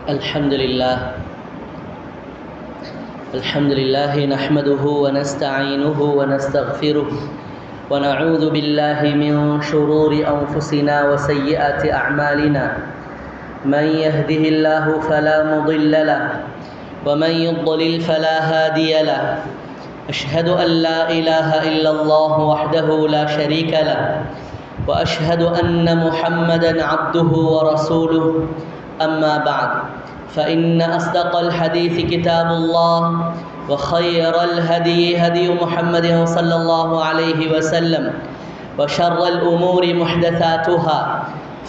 الحمد لله نحمده ونستعينه ونستغفره ونعوذ بالله من شرور أنفسنا وسيئات أعمالنا من يهده الله فلا مضل له ومن يضلل فلا هادي له أشهد أن لا إله إلا الله وحده لا شريك له وأشهد أن محمدًا عبده ورسوله أما بعد فإن أصدق الحديث كتاب الله وخير الهدي هدي محمد صلى الله عليه وسلم وشر الأمور محدثاتها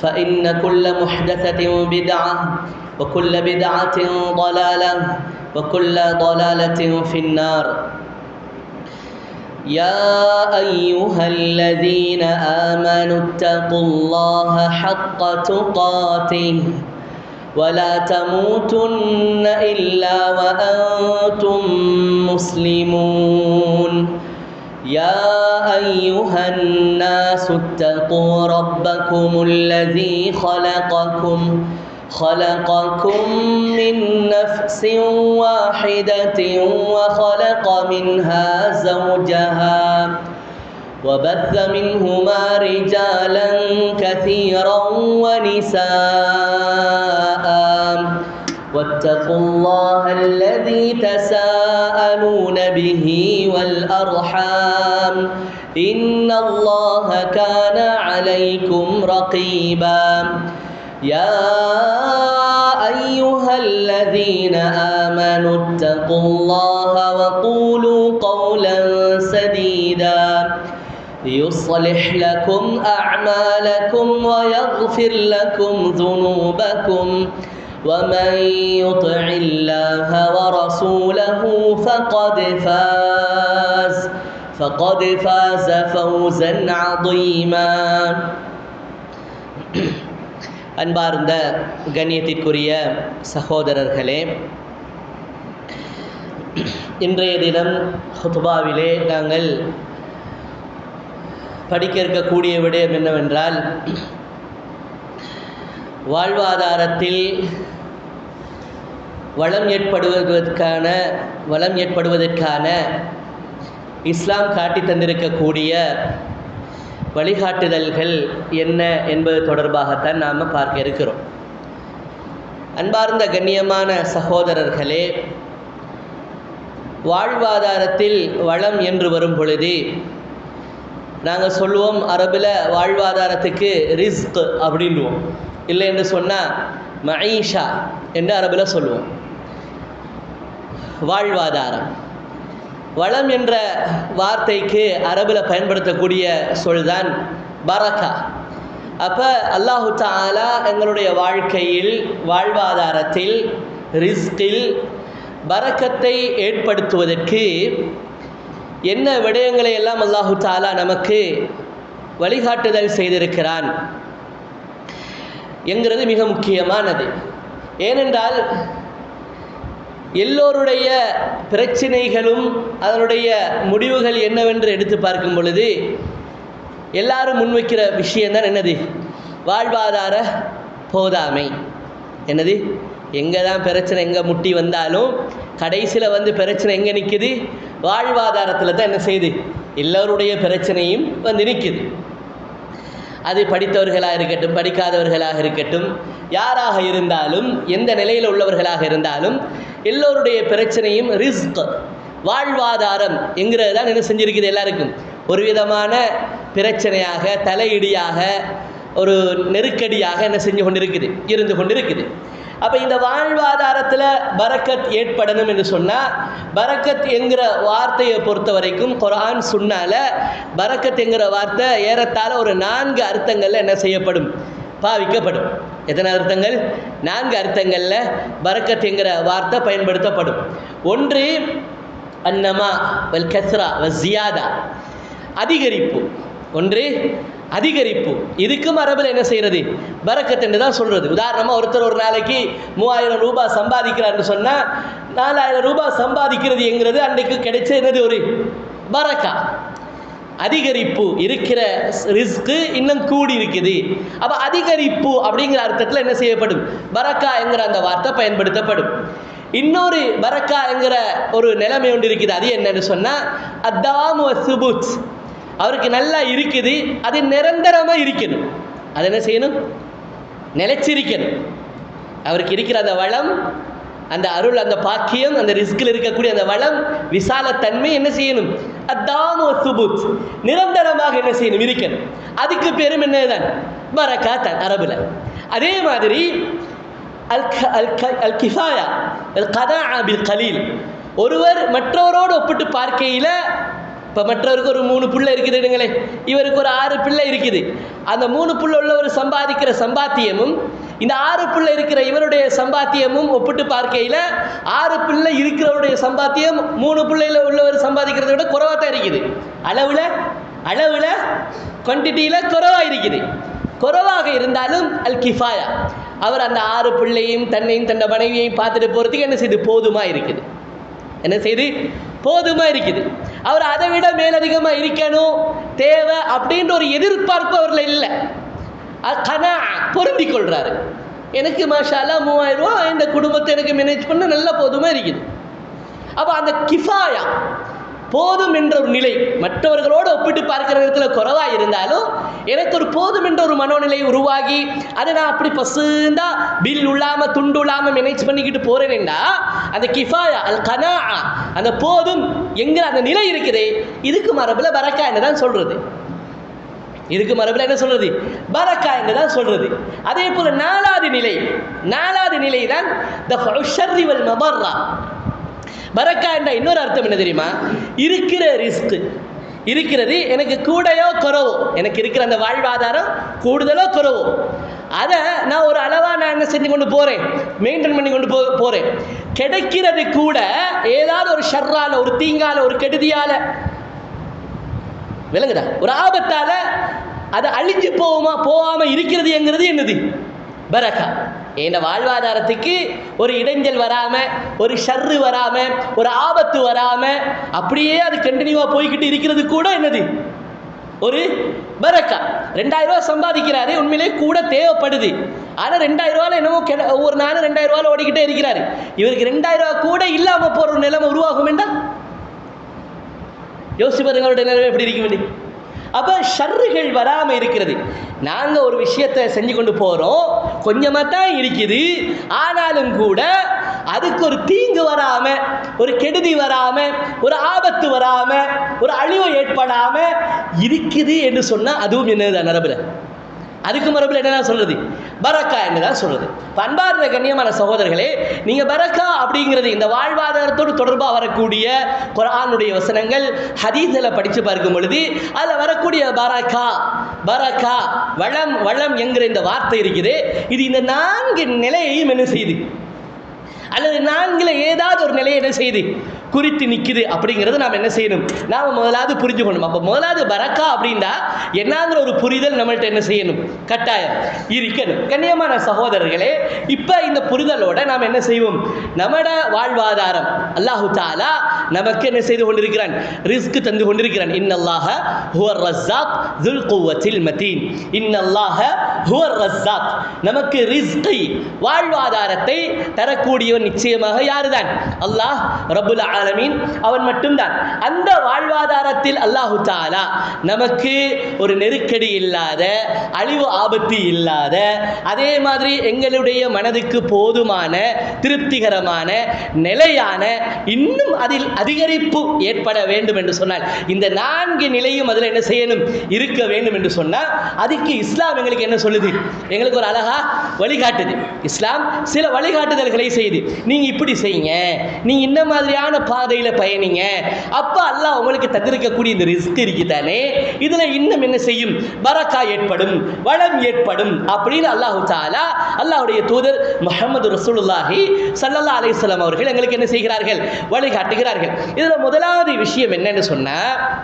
فإن كل محدثة بدعة وكل بدعة ضلالة وكل ضلالة في النار. يا أيها الذين آمنوا اتقوا الله حق تقاته ولا تموتن إلا وأنتم مسلمون. يا أيها الناس اتقوا ربكم الذي خلقكم من نفس واحدة وخلق منها زوجها وبث منهما رجالا كثيرا ونساء واتقوا الله الذي تساءلون به والأرحام إن الله كان عليكم رقيبا. يا أيها الذين آمنوا اتقوا الله وقولوا قولا سديدا يصلح لكم أعمالكم ويغفر لكم ذنوبكم ومن يطع الله ورسوله فقد فاز فوزا عظيما. அன்பார்ந்த கண்ணியத்திற்குரிய சகோதரர்களே, இன்றைய தினம் ஹுத்பாவிலே நாங்கள் படிக்க இருக்கக்கூடிய விடயம் என்னவென்றால், வாழ்வாதாரத்தில் வளம் ஏற்படுவதற்கான இஸ்லாம் காட்டி தந்திருக்கக்கூடிய வழிகாட்டுதல்கள் என்ன என்பது தொடர்பாகத்தான் நாம் பார்க்க இருக்கிறோம். அன்பார்ந்த கண்ணியமான சகோதரர்களே, வாழ்வாதாரத்தில் வளம் என்று வரும் பொழுது நாங்கள் சொல்லுவோம், அரபில் வாழ்வாதாரத்துக்கு ரிஸ்க் அப்படின்வோம், இல்லை என்று சொன்னால் மஈஷா என்று அரபில் சொல்லுவோம். வாழ்வாதாரம், வளம் என்ற வார்த்தைக்கு அரபில் பயன்படுத்தக்கூடிய சொல்தான் பரக்கா. அப்போ அல்லாஹு தஆலா எங்களுடைய வாழ்க்கையில், வாழ்வாதாரத்தில், ரிஸ்கில் பரக்கத்தை ஏற்படுத்துவதற்கு என்ன விடயங்களை எல்லாம் அல்லாஹு தஆலா நமக்கு வழிகாட்டுதல் செய்திருக்கிறான் என்கிறது மிக முக்கியமானது. ஏனென்றால் எல்லோருடைய பிரச்சனைகளும் அதனுடைய முடிவுகள் என்னவென்று எடுத்து பார்க்கும் பொழுது எல்லாரும் முன்வைக்கிற விஷயம்தான் என்னது? வாழ்வாதார போதாமை. என்னது? எங்கே தான் பிரச்சனை, எங்கே முட்டி வந்தாலும் கடைசியில் பிரச்சனை எங்கே நிற்குது? வாழ்வாதாரத்தில் தான் என்ன செய்யுது? எல்லோருடைய பிரச்சனையும் நிற்குது. அது படித்தவர்களாக இருக்கட்டும், படிக்காதவர்களாக இருக்கட்டும், யாராக இருந்தாலும், எந்த நிலையில் உள்ளவர்களாக இருந்தாலும் எல்லோருடைய பிரச்சனையும் ரிஸ்க், வாழ்வாதாரம் என்கிறது தான் என்ன செஞ்சிருக்குது? எல்லாருக்கும் ஒரு விதமான பிரச்சனையாக, தலையிடியாக, ஒரு நெருக்கடியாக என்ன செஞ்சு கொண்டிருக்குது, இருந்து கொண்டிருக்குது. அப்போ இந்த வாழ்வாதாரத்தில் பரக்கத் ஏற்படணும் என்று சொன்னால், பரக்கத் என்கிற வார்த்தையை பொறுத்த வரைக்கும் குர்ஆன் சுன்னால பரக்கத் என்கிற வார்த்தை ஏறத்தாழ ஒரு 4 அர்த்தங்களில் என்ன செய்யப்படும்? பாவிக்கப்படும். எத்தனை அர்த்தங்கள்? 4 அர்த்தங்களில் பரக்கத் என்கிற வார்த்தை பயன்படுத்தப்படும். ஒன்று அன்னமா வல் கஸ்ரா வல் ஜியாதா, அதிகரிப்பு. ஒன்று அதிகரிப்பு. இதுக்கும் அரபில் என்ன செய்கிறது? பரக்கத் என்று தான் சொல்கிறது. உதாரணமாக ஒருத்தர் ஒரு நாளைக்கு 3000 ரூபாய் சம்பாதிக்கிறார்னு சொன்னால் 4000 ரூபாய் சம்பாதிக்கிறது என்கிறது அன்றைக்கு கிடைச்ச என்னது? ஒரு பரக்கா. அதிகரிப்பு இருக்கிற ரிஸ்க் இன்னும் கூடி இருக்குது. அப்ப அதிகரிப்பு அப்படிங்கிற அர்த்தத்தில் என்ன செய்யப்படும்? பரக்கா என்கிற அந்த வார்த்தை பயன்படுத்தப்படும். இன்னொரு பரக்கா என்கிற ஒரு நிலைமை ஒன்று இருக்குது. அது என்னன்னு சொன்னா அத்தாம் சுபுத், அவருக்கு நல்லா இருக்குது, அது நிரந்தரமா இருக்கணும். அது என்ன செய்யணும்? நிலைச்சிருக்கணும். அவருக்கு இருக்கிற அந்த வளம், அந்த அருள், அந்த பாக்கியம், அந்த ரிஸ்கில் இருக்கக்கூடிய அந்த வளம், விசாலத்தன்மை என்ன செய்யணும்? அத்தாம் சுபுத், நிரந்தரமாக என்ன செய்யணும்? இருக்கணும். அதுக்கு பேரும் என்னதான்? பரக்கா தான் அரபுல. அதே மாதிரி அல் கிஃபாயா அல் கதாஅ பில் கலீல், ஒருவர் மற்றவரோடு ஒப்பிட்டு பார்க்கையில், இப்போ மற்றவருக்கு ஒரு 3 பிள்ளை இருக்குதுங்களே, இவருக்கு ஒரு 6 பிள்ளை இருக்குது. அந்த 3 பிள்ளை உள்ளவர் சம்பாதிக்கிற சம்பாத்தியமும் இந்த 6 பிள்ளை இருக்கிற இவருடைய சம்பாத்தியமும் ஒப்பிட்டு பார்க்கையில் 6 பிள்ளை இருக்கிறவருடைய சம்பாத்தியம் 3 பிள்ளையில் உள்ளவர் சம்பாதிக்கிறத விட குறைவாக தான் இருக்குது. அளவில் குவான்டிட்டியில் குறைவாக இருக்குது. குறைவாக இருந்தாலும் அல் கிஃபாயா, அவர் அந்த 6 பிள்ளையும் தன்னையும் தன்னை மனைவியையும் பார்த்துட்டு போகிறதுக்கு என்ன செய்து? போதுமா இருக்குது. என்ன செய்து? போதுமா இருக்குது. அவர் அதை விட மேலதிகமாக இருக்கணும், தேவை அப்படின்ற ஒரு எதிர்பார்ப்பு அவர்ல இல்லை. கனா பொருந்தி கொள்றாரு. எனக்கு மாஷா அல்லாஹ் 3000 ரூபாய் இந்த குடும்பத்தை எனக்கு மேனேஜ் பண்ண நல்லா போதுமா இருக்குது. அப்போ அந்த கிஃபாயா, போதும் என்ற ஒரு நிலை, மற்றவர்களோடு ஒப்பிட்டு பார்க்கிற நேரத்தில் குறைவாக இருந்தாலும் எனக்கு ஒரு போதும் என்ற ஒரு மனோநிலை உருவாகி அதை நான் அப்படி பசுந்தா பில் இல்லாமல் துண்டு இல்லாமல் மேனேஜ் பண்ணிக்கிட்டு போறேன்டா, அந்த கிஃபாயா அல் கனா, அந்த போதும் என்கிற அந்த நிலை இருக்குது. இதுக்கு மரபில் பரக்கா என்று தான் சொல்றது. இதுக்கு மரபில் என்ன சொல்றது? பரக்கா என்று தான் சொல்றது. அதே போல 4வது நிலை தான் தஃபஉ ஷர்ரி வல் மதர்ரா. பரக்கா என்ற இன்னொரு அர்த்தம் என்ன தெரியுமா? இருக்கிற ரிஸ்க் இருக்கிறது, எனக்கு கூடையோ குறவோ, எனக்கு இருக்கிற அந்த வாழ்வாதாரம் கூடுதலோ குறவோ, அதை நான் ஒரு அளவா நான் என்ன செஞ்சு கொண்டு போறேன், மெயின்டைன் பண்ணி கொண்டு போறேன். கிடைக்கிறது கூட ஏதாவது ஒரு ஷர்ரால, ஒரு தீங்கால, ஒரு கெடுதியால, விளங்குதா, ஒரு ஆபத்தால அதை அழிஞ்சு போகாம இருக்கிறது என்கிறது என்னது? பரக்கா. என் வாழ்வாதாரத்துக்கு ஒரு இடைஞ்சல் வராம, ஒரு ஷர்ரு வராம, ஒரு ஆபத்து வராம அப்படியே அது கண்டினியூவா போய்கிட்டு இருக்கிறது கூட என்னது? ஒரு பரக்கா. 2000 ரூபாய் சம்பாதிக்கிறாரு, உண்மையிலே கூட தேவைப்படுது. ஆனால் 2000 ரூபாய் என்னமோ ஒவ்வொரு நாளும் 2000 ரூபாய் ஓடிக்கிட்டே இருக்கிறாரு. இவருக்கு 2000 ரூபாய் கூட இல்லாம போற ஒரு நிலைமை உருவாகும் என்றால் யோசிச்சு பாருங்க அவருடைய நிலைமை எப்படி இருக்க வேண்டிய. அப்போ ஷர்றுகள் வராமல் இருக்கிறது. நாங்கள் ஒரு விஷயத்தை செஞ்சு கொண்டு போகிறோம், கொஞ்சமாக தான் இருக்குது, ஆனாலும் கூட அதுக்கு ஒரு தீங்கு வராமல், ஒரு கெடுதி வராமல், ஒரு ஆபத்து வராமல், ஒரு அழிவு ஏற்படாமல் இருக்குது என்று சொன்னால் அதுவும் என்னது நரபில்? அதுக்கு மரபில் என்னதான் சொல்றது? பரக்கா என்னதான் சொல்றது. பண்பார்ந்த கண்ணியமான சகோதரர்களே, நீங்க பரக்கா அப்படிங்கிறது இந்த வாழ்வாதாரத்தோடு தொடர்பாக வரக்கூடிய குர்ஆனுடைய வசனங்கள், ஹதீஸ்ல படிச்சு பார்க்கும் பொழுது அதில் வரக்கூடிய பரக்கா வளம் என்கிற இந்த வார்த்தை இருக்குது. இது இந்த 4 நிலையையும் என்ன செய்யுது? அல்லது 4ல் ஏதாவது ஒரு நிலையை என்ன செய்யுது? குறித்து நிற்குது. அப்படிங்கிறது நாம் என்ன செய்யணும்? நாம் முதலாவது புரிஞ்சுக்கணும். அப்போ முதலாவது பரக்கா அப்படின்னா என்னங்கிற ஒரு புரிதல் நம்மள்ட்ட என்ன செய்யணும்? கட்டாயம் இருக்கணும். கண்ணியமான சகோதரர்களே, இப்போ இந்த புரிதலோட நாம் என்ன செய்வோம்? நம்மட வாழ்வாதாரம் அல்லாஹு தஆலா நமக்கு என்ன செய்து கொண்டிருக்கிறான்? ரிஸ்க் தந்து கொண்டிருக்கிறான். இன்னல்லாஹ ஹுவர் ரஸாக் ذுல் குவத்தில் மதீன். இன்னல்லாஹ ஹுவர் ரஸாக், நமக்கு ரிஸ்கை, வாழ்வாதாரத்தை தரக்கூடியவன் நிச்சயமாக யாருதான்? அல்லாஹ் ரப்புல் ஆலமீன், அவன் மட்டும்தான். அந்த வாழ்வாதாரத்தில் அல்லாஹு தஆலா நமக்கு ஒரு நெருக்கடி இல்லாத, அழிவு ஆபத்து இல்லாத, அதே மாதிரி எங்களுடைய மனதுக்கு போதுமான, திருப்திகரமான, நிலையான, இன்னும் அதில் அதிகரிப்பு ஏற்பட வேண்டும் என்று சொன்னால், இந்த 4 நிலையும் அதில் என்ன செய்யணும்? இருக்க வேண்டும் என்று சொன்னால், அதுக்கு இஸ்லாம் எங்களுக்கு என்ன சொல்லுது? எங்களுக்கு ஒரு அழகா வழிகாட்டுது. இஸ்லாம் சில வழிகாட்டுதல்களை செய்து, நீங்க இப்படி செய்யுங்க, நீங்க இந்த மாதிரியான பாதையில பயணிங்க, அப்ப அல்லாஹ் உங்களுக்கு தந்திருக்கக்கூடிய இந்த ரிஸ்க் இருக்குதானே, இதுல இன்னும் என்ன செய்யும்? பரக்கா ஏற்படும், வளம் ஏற்படும் அப்படின்னு அல்லாஹு தஆலா, அல்லாஹ்வுடைய தூதர் முஹம்மது ரசூலுல்லாஹி ஸல்லல்லாஹு அலைஹி வஸல்லம் அவர்கள் எங்களுக்கு என்ன செய்கிறார்கள்? வழிகாட்டுகிறார்கள். இதுல முதலாவது விஷயம் என்னன்னு சொன்னா,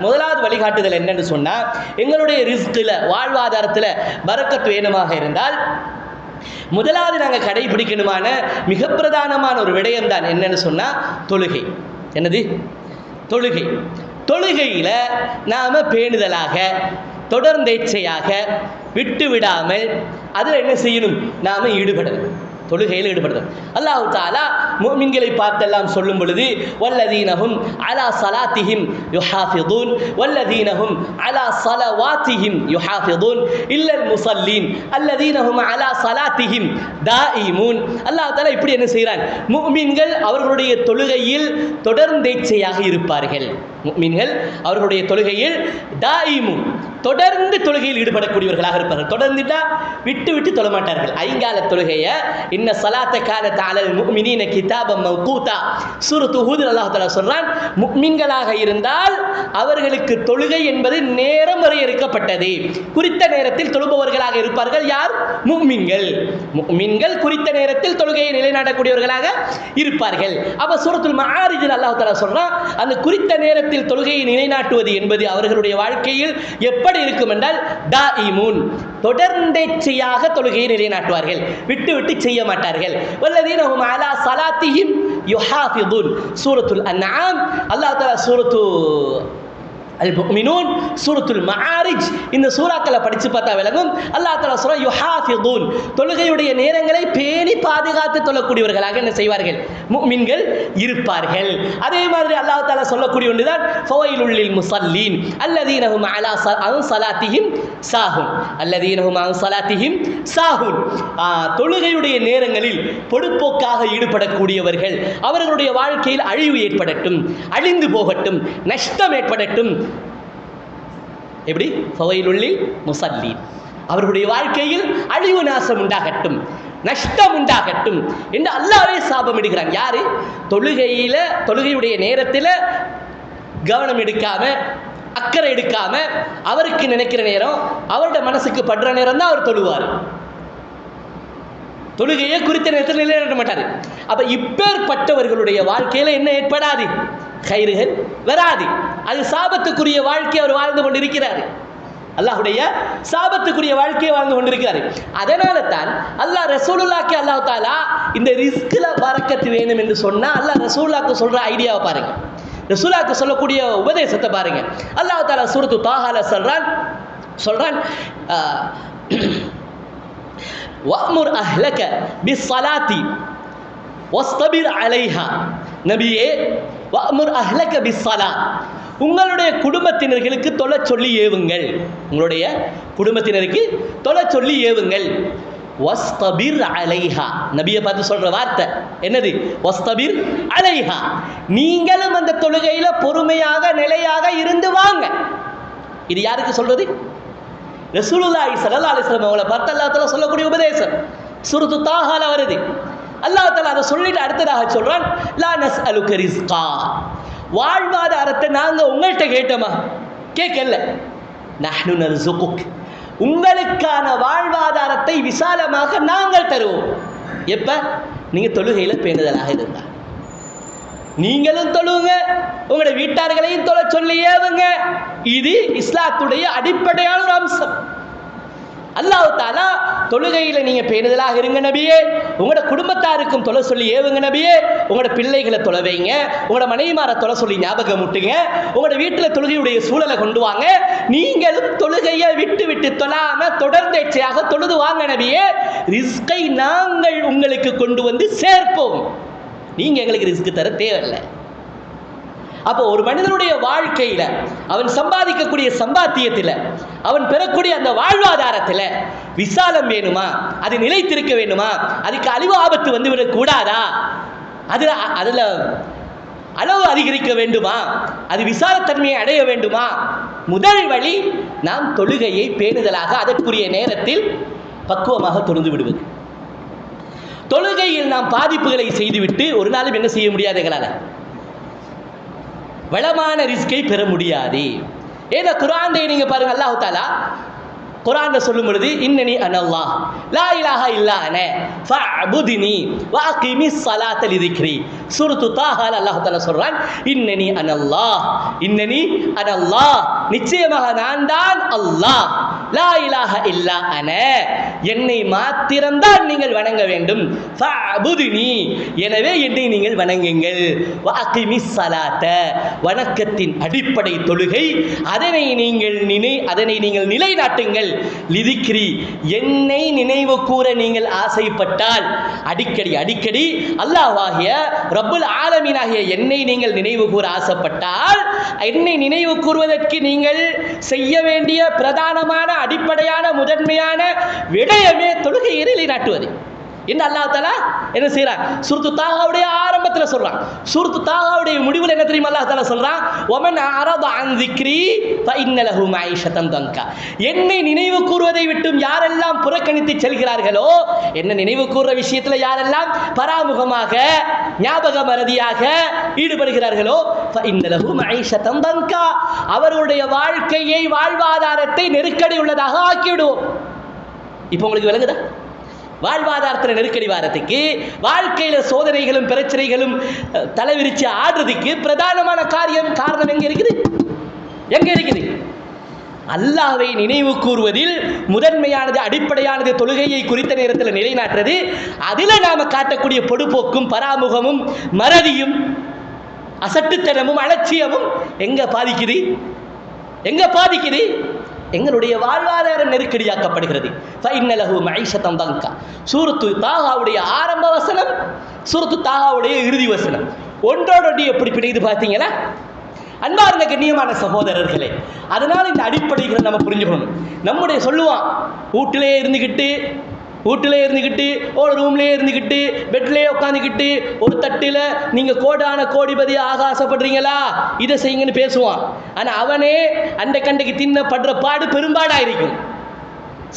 முதலாவது வழிகாட்டுதல் என்னன்னு சொன்னா, எங்களுடைய ரிஸ்க்ல, வாழ்வாதாரத்துல பரக்கத் வேணுமாக இருந்தால் முதலாவது நாங்கள் கடைபிடிக்கணுமான மிக பிரதானமான ஒரு விடயம் தான் என்னன்னு சொன்னா தொழுகை. என்னது? தொழுகை. தொழுகையில நாம பேணுதலாக தொடர்ந்தேச்சையாக விட்டு விடாமல் அதில் என்ன செய்யணும், நாம ஈடுபடணும், தொழுகையில் ஈடுபடுறது. அல்லாஹ் தஆலா முஃமின்களை பார்த்தெல்லாம் சொல்லும் பொழுது வல்லதீனஹும் அலா ஸலாத்திஹிம் யுஹாஃபிதூன் வல்லதீனஹும் அலா ஸலவாத்திஹிம் யுஹாஃபிதூன் இல்லல் முஸல்லீன் அல்லதீனஹும் அலா ஸலாத்திஹிம் தாயிமூன். அல்லாஹ் தஆலா இப்படி என்ன செய்றான், முஃமின்கள் அவர்களுடைய தொழுகையில் தொடர்ந்தேச்சையாக இருப்பார்கள். முஃமின்கள் அவர்களுடைய தொழுகையில் தாயிமூன் தொடர்ந்து தொழுகையில் ஈடுபடக்கூடியவர்களாக இருப்பார்கள். தொடர்ந்துட்டா விட்டு விட்டு தொழ மாட்டார்கள். ஐங்கால தொழுகையை இன்ன ஸலாத்த கானத் அலல் முஃமினீன கிதாபம் மவ்கூதா சூரத்து ஹூத் அல்லாஹ் தஆலா சொல்றான், முஃமின்களாக இருந்தால் அவர்களுக்கு தொழுகை என்பது நேரம் வரையறுக்கப்பட்டது. குறித்த நேரத்தில் தொழுபவர்களாக இருப்பார்கள். யார்? முஃமின்கள். முஃமின்கள் குறித்த நேரத்தில் தொழுகையை நிலைநாட்டக்கூடியவர்களாக இருப்பார்கள். அப்ப சூரத்துல் மஆரிஜில் அல்லாஹ் தஆலா சொல்றான், அந்த குறித்த நேரத்தில் தொழுகையை நிலைநாட்டுவது என்பது அவர்களுடைய வாழ்க்கையில் எப்படி இருக்கும் என்றால் தாயிமூன் தொடர்ந்தேச்சையாக தொழுகையை நிலைநாட்டுவார்கள், விட்டு விட்டு செய்ய மாட்டார்கள். வல்லதீனஹும் அலா ஸலாத்திஹிம் யுஹாஃபிதூன் சூரத்துல் அன்ஆம் அல்லாஹ் தஆலா சூரத்து அல் முஃமினூன் சூரத்துல் மஆரிஜ் இந்த சூறாக்களை படிச்சு பார்த்தா விளங்கும். அல்லாஹ் தஆலா சொல்றான் யுஹாஃபிதூன் தொழுகையுடைய நேரங்களை பேணி பாதுகாத்து தொழக்கூடியவர்களாக என்ன செய்வார்கள், முஃமின்கள் இருப்பார்கள். அதே மாதிரி அல்லாஹ் தஆலா சொல்லக்கூடிய ஒன்றுதான் ஃபவைலுல் லில் முஸல்லீன் அல்லதீனஹும் அலா ஸலாத்திஹிம் சாஹூன் அல்லதீனஹும் அன் ஸலாத்திஹிம் சாஹூன். தொழுகையுடைய நேரங்களில் பொடுப்போக்காக ஈடுபடக்கூடியவர்கள் அவர்களுடைய வாழ்க்கையில் அழிவு ஏற்படட்டும், அழிந்து போகட்டும், நஷ்டம் ஏற்படட்டும். எப்படி? ஃபவைலுல் லில் முஸல்லீன் அவர்களுடைய வாழ்க்கையில் அழிவு நாசம் உண்டாகட்டும், நஷ்டம் உண்டாகட்டும் என்று அல்லாஹ்வே சாபமிடுகிறான். யாரு? தொழுகையுடைய நேரத்தில் கவனம் எடுக்காம அக்கறை எடுக்காம அவருக்கு நினைக்கிற நேரம் அவருடைய மனசுக்கு படுற நேரம் தான் அவர் தொழுவார். தொழுகையை குறித்த நேரத்தில் நிலைநாட்ட மாட்டார். அப்ப இப்பேற்பட்டவர்களுடைய வாழ்க்கையில என்ன ஏற்படாது, கைறுகள் வராது. அது சாபத்துக்குரிய வாழ்க்கை அவர் வாழ்ந்து கொண்டிருக்கிறார். அல்லாஹ்வுடைய சாபத்துக்குரிய வாழ்க்கையை வாழ்ந்து கொண்டிருக்கிறார். அதனால தான் அல்லாஹ் ரசூலுல்லாஹ்க்கு அல்லாஹ் தஆலா இந்த ரிஸ்க்ல பரக்கத் வேணும் என்று சொன்னா அல்லாஹ் ரசூலுல்லாஹ்க்கு சொல்ற ஐடியாவை பாருங்க, ரசூலுல்லாஹ்க்கு சொல்லக்கூடிய உபதேசத்தை பாருங்க. அல்லாஹ் தஆலா சூரத்து தாஹால சொல்றான் வஅமுர் அஹ்லக பிஸ்ஸலாத்தி வஸ்தபிர் அலைஹா. நபியே வஅமுர் அஹ்லக பிஸ்ஸலாத் உங்களுடைய குடும்பத்தினர்களுக்கு தொழ சொல்லி ஏவுங்கள், உங்களுடைய குடும்பத்தினருக்கு தொழ சொல்லி ஏவுங்கள். வஸ்தபிர் அலைஹா நபியை பார்த்து சொல்ற வார்த்தை என்னது? வஸ்தபிர் அலைஹா நீங்களும் அந்த தொழுகையில பொறுமையாக நிலையாக இருந்து வாங்க. இது யாருக்கு சொல்றது? ரசூலுல்லாஹி ஸல்லல்லாஹு அலைஹி வஸல்லம் அவங்களை பார்த்து அல்லாஹ் தஆலா சொல்லக்கூடிய உபதேசம் சூரத்து தாஹால வருது. அல்லாஹ் தஆலா அதை சொல்லிட்டு அடுத்ததாக சொல்றான், லா நஸ்அலுக ரிஸ்கா வாழ்வாதாரத்தை நாங்க உங்கள்கிட்ட கேட்டோமா? கேட்கல. நஹ்னு நர்ஸுகுக் உங்களுக்கான வாழ்வாதாரத்தை விசாலமாக நாங்கள் தருவோம். எப்ப? நீங்க தொழுகையில பேணுதலாக இருந்தா. நீங்களும் தொழுவுங்க, உங்களுடைய வீட்டார்களையும் தொழ சொல்லி ஏவுங்க. இது இஸ்லாத்துடைய அடிப்படையான ஒரு அம்சம். அல்லாஹ் தஆலா தொழுகையில நீங்க பேணுதலாக இருங்க நபியே, உங்களோட குடும்பத்தாருக்கும் தொழ சொல்லி ஏவுங்க நபியே, உங்களோட பிள்ளைகளை தொழ வைங்க, உங்களோட மனைவிமாரை தொழ சொல்லி ஞாபகம் முட்டுங்க, உங்களோட வீட்டில் தொழுகையுடைய சூழலை கொண்டு வாங்க. நீங்களும் தொழுகையை விட்டு விட்டு தொழாம தொடர்ந்தேச்சையாக தொழுது வாங்க நபியே, ரிஸ்கை நாங்கள் உங்களுக்கு கொண்டு வந்து சேர்ப்போம், நீங்க எங்களுக்கு ரிஸ்க் தர தேவையில்லை. அப்போ ஒரு மனிதனுடைய வாழ்க்கையில அவன் சம்பாதிக்கக்கூடிய சம்பாத்தியத்தில் அவன் பெறக்கூடிய அந்த வாழ்வாதாரத்தில் விசாலம் வேணுமா? அது நிலைத்திருக்க வேண்டுமா? அதுக்கு அழிவு ஆபத்து வந்துவிடக் கூடாதா? அதுல அளவு அதிகரிக்க வேண்டுமா? அது விசாலத்தன்மையை அடைய வேண்டுமா? முதல் வழி நாம் தொழுகையை பேணுதலாக அதற்குரிய நேரத்தில் பக்குவமாக தொழுந்து விடுவது. தொழுகையில் நாம் பாதிப்புகளை செய்துவிட்டு ஒரு நாளும் என்ன செய்ய முடியாது, எங்களால் வளமான ரிஸ்கை பெற முடியாது. ஏன்னா குர்ஆனை நீங்க பாருங்க, அல்லாஹ் தஆலா குர்ஆன்ல சொல்லும் பொழுது இன்னனி அனல்லாஹ் லா இலாஹா இல்லா அன ஃபஅபுத்னி வஅகிமிஸ் ஸலாத லிذிக்ரி. சூரத்து தாஹால அல்லாஹ் தஆலா சொல்றான், இன்னனி அனல்லாஹ் நிச்சயமாக நான் தான் அல்லாஹ், லா இலாஹ இல்லா அன, என்னை மாத்திரம்தான் நீங்கள் வணங்க வேண்டும். ஃபஅபுதுனி, எனவே என்னை நீங்கள் வணங்குங்கள். வஅகிமிஸ் ஸலாத்த, வணக்கத்தின் அடிப்படை தொழுகை, அதனை நீங்கள் நிலைநாட்டுங்கள். லிதிக்ரி, என்னை நினைவு கூற நீங்கள் ஆசைப்பட்டால் அடிக்கடி அல்லாஹ்வாகிய ரப்புல் ஆலமீனாகிய என்னை நீங்கள் நினைவு கூற ஆசைப்பட்டால், என்னை நினைவு கூறுவதற்கு நீங்கள் செய்ய வேண்டிய பிரதானமான அடிப்படையான முதன்மையான விடயமே தொழுகையை நிலைநாட்டுவது என்று அல்லாஹ் தஆலா என்ன செய்றான்? சூரத்து தாஹாவுடைய ஆரம்பத்தில் சொல்றான். சூரத்து தாஹாவுடைய முடிவில் என்ன தெரியுமா அல்லாஹ் தஆலா சொல்றான்? வமன் அரத அன் ஸிக்ரி ஃபஇன்ன லஹு மஈஷத்தன் தன்கா. என்னை நினைவு கூறுவதை விட்டும் யாரெல்லாம் புறக்கணித்து செல்கிறார்களோ, என்ன நினைவு கூறுற விஷயத்தில் யாரெல்லாம் பராமுகமாக ஞாபக மறதியாக ஈடுபடுகிறார்களோ, ஃபஇன்ன லஹு மஈஷத்தன் தன்கா, அவர்களுடைய வாழ்க்கையை வாழ்வாதாரத்தை நெருக்கடி உள்ளதாக ஆக்கிவிடுவோம். இப்போ உங்களுக்கு விளங்குதா? வாழ்வாதாரத்தில் நெருக்கடி வாரத்துக்கு, வாழ்க்கையில சோதனைகளும் பிரச்சனைகளும் தலைவிரிச்சு ஆடுறதுக்கு பிரதானமான காரணம் எங்க இருக்குது? அல்லாஹ்வை நினைவு கூறுவதில் முதன்மையானது, அடிப்படையானது தொழுகையை குறித்த நேரத்தில் நிலைநாட்டுறது. அதில் நாம காட்டக்கூடிய பொடுபோக்கும் பராமுகமும் மறதியும் அசட்டுத்தனமும் அலட்சியமும் எங்க பாதிக்குது? எங்களுடைய வாழ்வாதாரம் நெருக்கடியாக்கப்படுகிறது. ஃபஇன்ன லஹு மஈஷத்தன் தன்கா. சூரத்து தாஹாவுடைய ஆரம்ப வசனம், சூரத்து தாஹாவுடைய இறுதி வசனம் ஒன்றோடு எப்படி பிடிக்குது பார்த்தீங்களா? அன்பார்ந்த கண்ணியமான சகோதரர்களே, அதனால இந்த அடிப்படைகளை நம்ம புரிஞ்சுக்கணும். நம்முடைய சொல்லுவான், வீட்டிலே இருந்துக்கிட்டு ஒரு ரூம்லேயே இருந்துக்கிட்டு பெட்லேயே உட்காந்துக்கிட்டு ஒரு தட்டில் நீங்கள் கோடிபதி ஆக ஆசைப்படுறீங்களா, இதை செய்யுங்கன்னு பேசுவான். ஆனால் அவனே அண்டை கண்டைக்கு தின்னப்படுற பாடு பெரும்பாடாக இருக்கும்.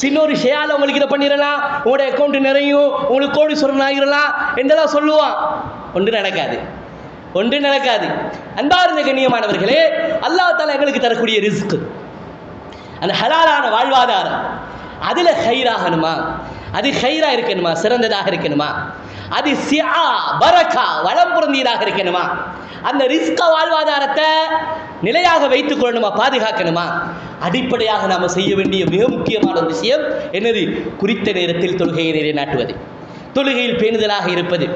சின்ன ஒரு ஷேயால் உங்களுக்கு இதை பண்ணிடலாம், உங்களோட அக்கௌண்ட் நிறையும், உங்களுக்கு கோடீஸ்வரன் ஆகிடலாம் என்றெல்லாம் சொல்லுவான். ஒன்று நடக்காது. அன்பார்ந்த கண்ணியமானவர்களே, அல்லாஹ் தஆலா எங்களுக்கு தரக்கூடிய ரிஸ்க், அந்த ஹலாலான வாழ்வாதாரம், அதில் ஹைராகணுமா, அது ஹைரா இருக்கணுமா, சிறந்ததாக இருக்கணுமா, அது சிஆ பரக்கா வளம் பொருந்தியதாக இருக்கணுமா, அந்த ரிஸ்க வாழ்வாதாரத்தை நிலையாக வைத்துக் கொள்ளணுமா, பாதுகாக்கணுமா, அடிப்படையாக நாம் செய்ய வேண்டிய மிக முக்கியமான ஒரு விஷயம் என்னது? குறித்த நேரத்தில் தொழுகையை நிலைநாட்டுவது, தொழுகையில் பேணுதலாக இருப்பது,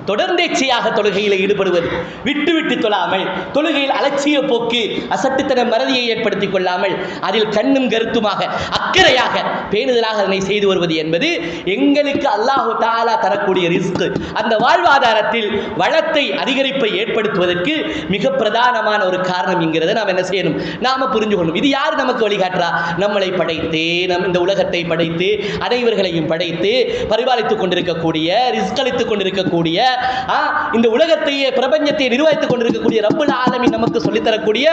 தொடர்ந்தேச்சையாக தொழுகையில் ஈடுபடுவது, விட்டு தொழாமல், தொழுகையில் அலட்சிய போக்கு அசட்டுத்தன மறதியை ஏற்படுத்திக் கொள்ளாமல், அதில் கண்ணும் கருத்துமாக அக்கறையாக பேணுதலாக அதனை செய்து வருவது என்பது எங்களுக்கு அல்லாஹு தஆலா தரக்கூடிய ரிஸ்க். அந்த வாழ்வாதாரத்தில் வளத்தை அதிகரிப்பை ஏற்படுத்துவதற்கு மிக பிரதானமான ஒரு காரணம் என்கிறத நாம் என்ன செய்யணும்? நாம புரிஞ்சுக்கணும். இது யார் நமக்கு வழிகாட்டுறா? நம்மளை படைத்து, இந்த உலகத்தை படைத்து, அனைவர்களையும் படைத்து பரிபாலித்துக் கொண்டிருக்கக்கூடிய, ரிஸ்க் அளித்துக் கொண்டிருக்கக்கூடிய, இந்த உலகத்தையே பிரபஞ்சத்தை நிர்வகித்துக் கொண்டிருக்கக்கூடிய ரப்புல் ஆலமீன் நமக்கு சொல்லித்தரக்கூடிய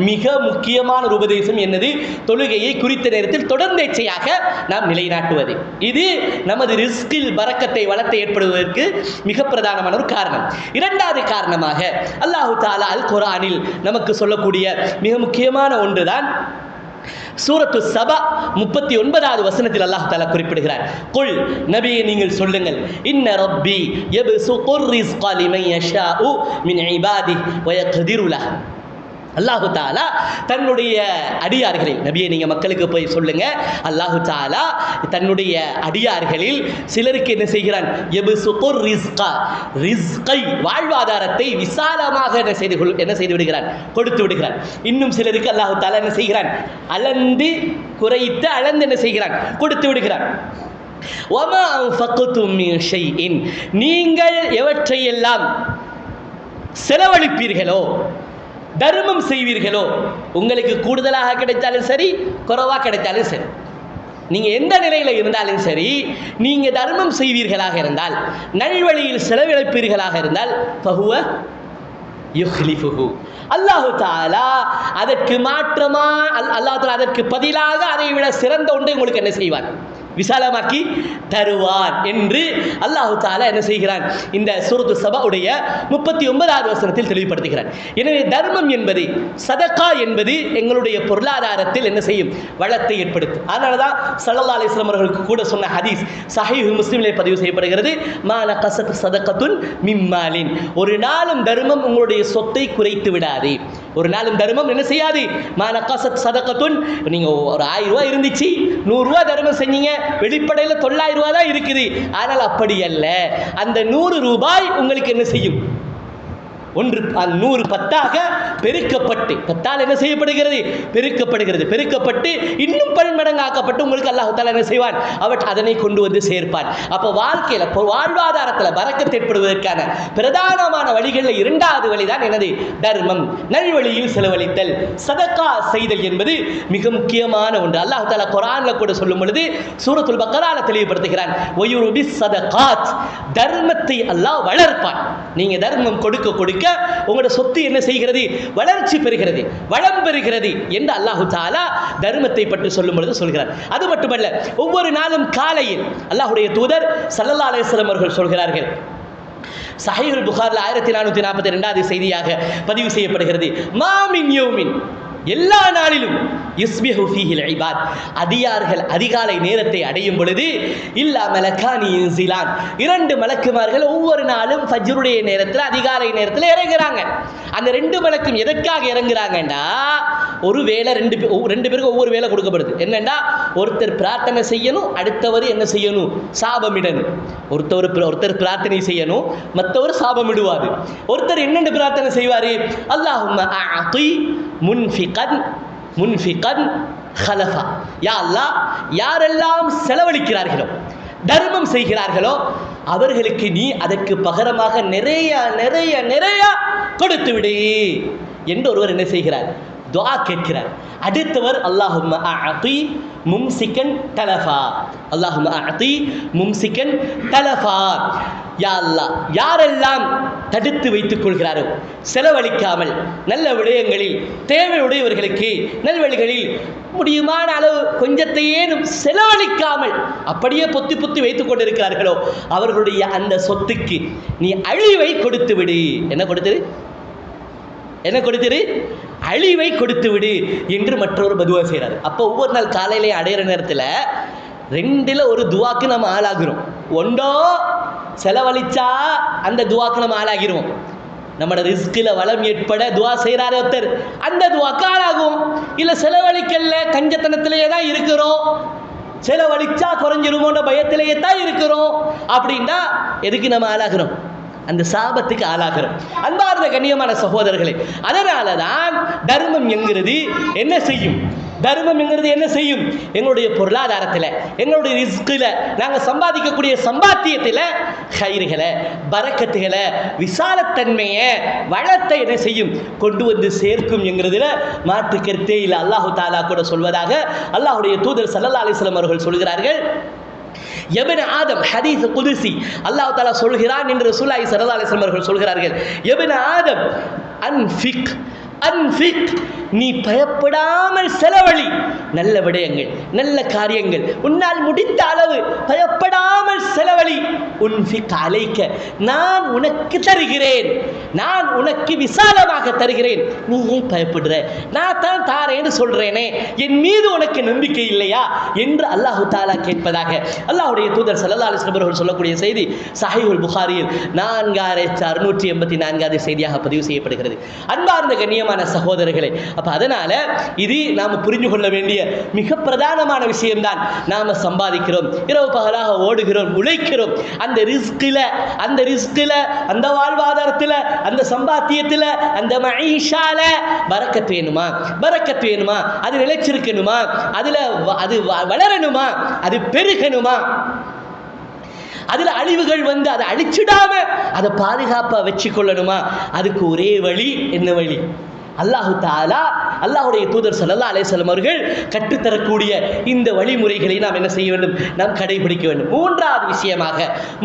மிக முக்கியமான ஒரு உபதேசம் என்னது? தொழுகையை குறித்த நேரத்தில் தொடர்ந்தேச்சையாக நாம் நிலைநாட்டுவது. இது நமது ரிஸ்கில் பரக்கத்தை, வளத்தை ஏற்படுவதற்கு மிக பிரதானமான ஒரு காரணம். இரண்டாவது காரணமாக அல்லாஹு தஆலா அல் குர்ஆனில் நமக்கு சொல்லக்கூடிய மிக முக்கியமான ஒன்றுதான் சூரத்து சபா 39வது வசனத்தில் அல்லாஹ் தஆலா குறிப்பிடுகிறார். குல், நபியே நீங்கள் சொல்லுங்கள், இன்ன ரப்பி யப்சுத்துர் ரிஸ்க லிமன் யஷாஉ மின் இபாதிஹி வ யக்திரு லஹு. அல்லாஹு தஆலா தன்னுடைய அடியார்களில், நபியை நீங்கள் மக்களுக்கு போய் சொல்லுங்க, அல்லாஹு தஆலா தன்னுடைய அடியார்களில் சிலருக்கு என்ன செய்கிறான்? யப்சுத்துர் ரிஸ்கை, வாழ்வாதாரத்தை விசாலமாக என்ன செய்து விடுகிறான்? கொடுத்து விடுகிறான். இன்னும் சிலருக்கு அல்லாஹு தஆலா என்ன செய்கிறான்? அளந்து குறைத்து அளந்து என்ன செய்கிறான்? கொடுத்து விடுகிறான். வமா அன்ஃபக்தும் மின் ஷைஇன், நீங்கள் எவற்றையெல்லாம் செலவழிப்பீர்களோ, தர்மம் செய்வீர்களோ, உங்களுக்கு கூடுதலாக கிடைத்தாலும் சரி, குறைவாக கிடைத்தாலும் சரி, நீங்க எந்த நிலையில இருந்தாலும் சரி, நீங்க தர்மம் செய்வீர்களாக இருந்தால், நல்வழியில் செலவழிப்பீர்களாக இருந்தால், ஃபஹுவ யுஹ்லிஃபுஹு, அல்லாஹு தஆலா அதற்கு மாற்றமா, அல்லாஹ் தஆலா அதற்கு பதிலாக அதை விட சிறந்த ஒன்றை உங்களுக்கு என்ன செய்வார்? விசாலமாக்கி தருவான் என்று அல்லாஹு தஆலா என்ன செய்கிறான்? இந்த சூரத்து சபாவுடைய 39வது வசனத்தில் தெளிவுபடுத்துகிறான். எனவே தர்மம் என்பது, சதகா என்பது எங்களுடைய பொருளாதாரத்தில் என்ன செய்யும்? வளத்தை ஏற்படுத்தும். அதனால தான் ஸல்லல்லாஹு அலைஹி வஸல்லம் அவர்களுக்கு கூட சொன்ன ஹதீஸ் சஹீஹ் முஸ்லிமிலே பதிவு செய்யப்படுகிறது. மா நகஸத் சதகத்துன் மின் மாலின், ஒரு நாளும் தர்மம் உங்களுடைய சொத்தை குறைத்து விடாது. ஒரு நாளும் தர்மம் என்ன செய்யாது. மானகாசத் சதகத்துன், நீங்க ஒரு 1000 ரூபாய் இருந்துச்சு, 100 ரூபாய் தர்மம் செஞ்சீங்க, வெளிப்படையில் 900 ரூபாய் தான் இருக்குது. ஆனால் அப்படி அல்ல, அந்த 100 ரூபாய் உங்களுக்கு என்ன செய்யும், 100 10ஆக பெருக்கப்பட்டு, 10ஆல் என்ன செய்யப்படுகிறது, பெருக்கப்படுகிறது. பெருக்கப்பட்டு இன்னும் பன்மடங்காக்கப்பட்டு உங்களுக்கு அல்லாஹ் தஆலா என்ன செய்வான், அதனை கொண்டு வந்து சேர்ப்பான். அப்போ வாழ்க்கையில் வாழ்வாதாரத்தில் பரக்கத் ஏற்படுவதற்கான பிரதானமான வழிகளில் 2வது வழிதான் என்னது, தர்மம், நல்வழியில் செலவழித்தல், சதகா செய்தல் என்பது மிக முக்கியமான ஒன்று. அல்லாஹ் தஆலா குர்ஆன்ல கூட சொல்லும் பொழுது சூரத்துல் பக்கரால தெளிவுபடுத்துகிறான், வயுருபிஸ் சதகாத், தர்மத்தை அல்லாஹ் வளர்ப்பான். நீங்க தர்மம் கொடுக்க கொடுக்க உங்களுடைய சொத்து என்ன செய்கிறது, வளர்ச்சி பெறுகிறது, வளம் பெறுகிறது என்று அல்லாஹ் தஆலா தர்மத்தை பற்றி சொல்லும் பொழுது சொல்கிறார். அது மட்டுமல்ல, ஒவ்வொரு நாளும் காலையில் அல்லாஹ்வுடைய தூதர் ஸல்லல்லாஹு அலைஹி வஸல்லம் அவர்கள் சொல்கிறார்கள், சஹீஹுல் புகாரில் 1442வது செய்தியாக பதிவு செய்யப்படுகிறது, மாமின் யௌமின், எல்லா நாளிலும் யுஸ்பிஹு ஃபீஹில் இபாத், அடியார்கள் அதிகாலை நேரத்தை அடையும் பொழுது இல்லா மலக்கானி யன்சிலான், 2 மலக்குமார்கள் ஒவ்வொரு நாளும் ஃபஜ்ருடைய நேரத்தில் அதிகாலை நேரத்தில் இறங்குறாங்க. அந்த 2 மலக்கும் எதற்காக இறங்குறாங்கண்டா, ஒரு வேளை 2 பேருக்கு ஒவ்வொரு வேளை கொடுக்கப்படுது. என்னண்டா, ஒருத்தர் பிரார்த்தனை செய்யணும், அடுத்தவர் என்ன செய்யணும், சாபமிடணும். ஒருத்தர் பிரார்த்தனை செய்யணும், மற்றவர் சாபமிடுவார். ஒருத்தர் என்னென்று பிரார்த்தனை செய்வார், அல்லாஹும்ம அஅதி முன்ஃபிகன் ஹலஃபா, யா அல்லாஹ், யாரெல்லாம் செலவழிக்கிறார்களோ, தர்மம் செய்கிறார்களோ, அவர்களுக்கு நீ அதற்கு பகரமாக நிறைய நிறைய நிறைய கொடுத்து விடு என்று ஒருவர் என்ன செய்கிறார், துஆ கேட்கிறார். அடுத்தவர் அல்லாஹும்ம அஅதி மும்சிகன் தலஃபா, அல்லாஹும்ம அஅதி மும்சிகன் தலஃபா, யா அல்லாஹ், யாரெல்லாம் தடுத்து வைத்துக் கொள்கிறாரோ, செலவழிக்காமல் நல்ல விடயங்களில் தேவையுடையவர்களுக்கு நல்வழிகளில் முடியுமான அளவு கொஞ்சத்தையேனும் செலவழிக்காமல் அப்படியே பொத்தி பொத்தி வைத்துக் கொண்டிருக்கிறார்களோ, அவர்களுடைய அந்த சொத்துக்கு நீ அழிவை கொடுத்து விடு. என்ன கொடுத்துரு, அழிவை கொடுத்து விடு என்று மற்றொரு பதுவா செய்கிறார். அப்போ ஒவ்வொரு நாள் காலையிலே அடையிற நேரத்தில் 2ல் ஒரு துவாக்கு நம்ம ஆளாகிறோம். ஒன்றோ செலவழிச்சா அந்த துவாக்கு நம்ம ஆளாகிறோம், நம்மளோட ரிஸ்கில் வளம் ஏற்பட துவா செய்கிறாரு ஒருத்தர், அந்த துவாக்கு ஆளாகும். இல்லை செலவழிக்கல, கஞ்சத்தனத்திலேயே தான் இருக்கிறோம், செலவழிச்சா குறைஞ்சிருமோன்ற பயத்திலேயே தான் இருக்கிறோம் அப்படின்னா எதுக்கு நம்ம ஆளாகிறோம், அந்த சாபத்துக்கு ஆளாகிறோம். அன்பார்ந்த கண்ணியமான சகோதரர்களே, அதனால தான் தர்மம் என்கிறது என்ன செய்யும், தர்மம் என்கிறது என்ன செய்யும், எங்களுடைய பொருளாதாரத்தில், எங்களுடைய ரிஸ்கில், நாங்கள் சம்பாதிக்கக்கூடிய சம்பாத்தியத்தில் கயிறுகளை, பரக்கத்துகளை, விசாலத்தன்மையை, வளத்தை என்ன செய்யும், கொண்டு வந்து சேர்க்கும் என்கிறதுல மாற்று கருத்தே இல்லை. அல்லாஹு தஆலா கூட சொல்வதாக அல்லாஹ்வுடைய தூதர் ஸல்லல்லாஹு அலைஹி வஸல்லம் அவர்கள் சொல்கிறார்கள், எபன ஆதம், ஹதீஸ் குதுசி, அல்லாஹ் தஆலா சொல்கிறான் என்று ரசூலுல்லாஹி ஸல்லல்லாஹு அலைஹி வஸல்லம் அவர்கள் சொல்கிறார்கள், எபன ஆதம் அன்ஃபிக் அன்ஃபிக், நீ பயப்படாமல் செலவழி, நல்ல விடயங்கள், நல்ல காரியங்கள், உன்னால் முடிந்த அளவு பயப்படாமல் செலவழி. உன்ஃபிக் அலைக்க, நான் உனக்கு தருகிறேன், நான் உனக்கு விசாலமாக தருகிறேன், நீ ஏன் பயப்படுற, நான் தான் தாரேன்னு சொல்றேனே, என் மீது உனக்கு நம்பிக்கை இல்லையா என்று அல்லாஹு தஆலா கேட்பதாக அல்லாஹ்வுடைய தூதர் ஸல்லல்லாஹு அலைஹி வஸல்லம் அவர்கள் சொல்லக்கூடிய செய்தி ஸஹீஹுல் புகாரியில் 4684வது செய்தியாக பதிவு செய்யப்படுகிறது. அன்பார்ந்த கண்ணியமான சகோதரர்களே, அப்ப அதனால இது நாம புரிந்து கொள்ள வேண்டிய மிக பிரதானமான விஷயம்தான். நாம சம்பாதிக்கிறோம், இரவு பகலாக ஓடுகிறோம், உழைக்கிறோம், அந்த ரிஸ்கில அந்த வாழ்வாதாரத்தில், அந்த சம்பாத்தியத்தில், அந்த மஈஷால பரக்கத் வேணுமா, அது நிலைச்சிருக்கணுமா, அது வளரணுமா, அது பெருகணுமா, அதில் அழிவுகள் வந்து அதை அழிச்சிடாம அதை பாதுகாப்பாக வச்சு கொள்ளணுமா, அதுக்கு ஒரே வழி, என்ன வழி, அல்லாஹு தஆலா, அல்லாஹ்வுடைய தூதர் ஸல்லல்லாஹு அலைஹி வஸல்லம் அவர்கள் கற்றுத்தரக்கூடிய இந்த வழிமுறைகளை நாம் என்ன செய்ய வேண்டும், நாம் கடைபிடிக்க வேண்டும்.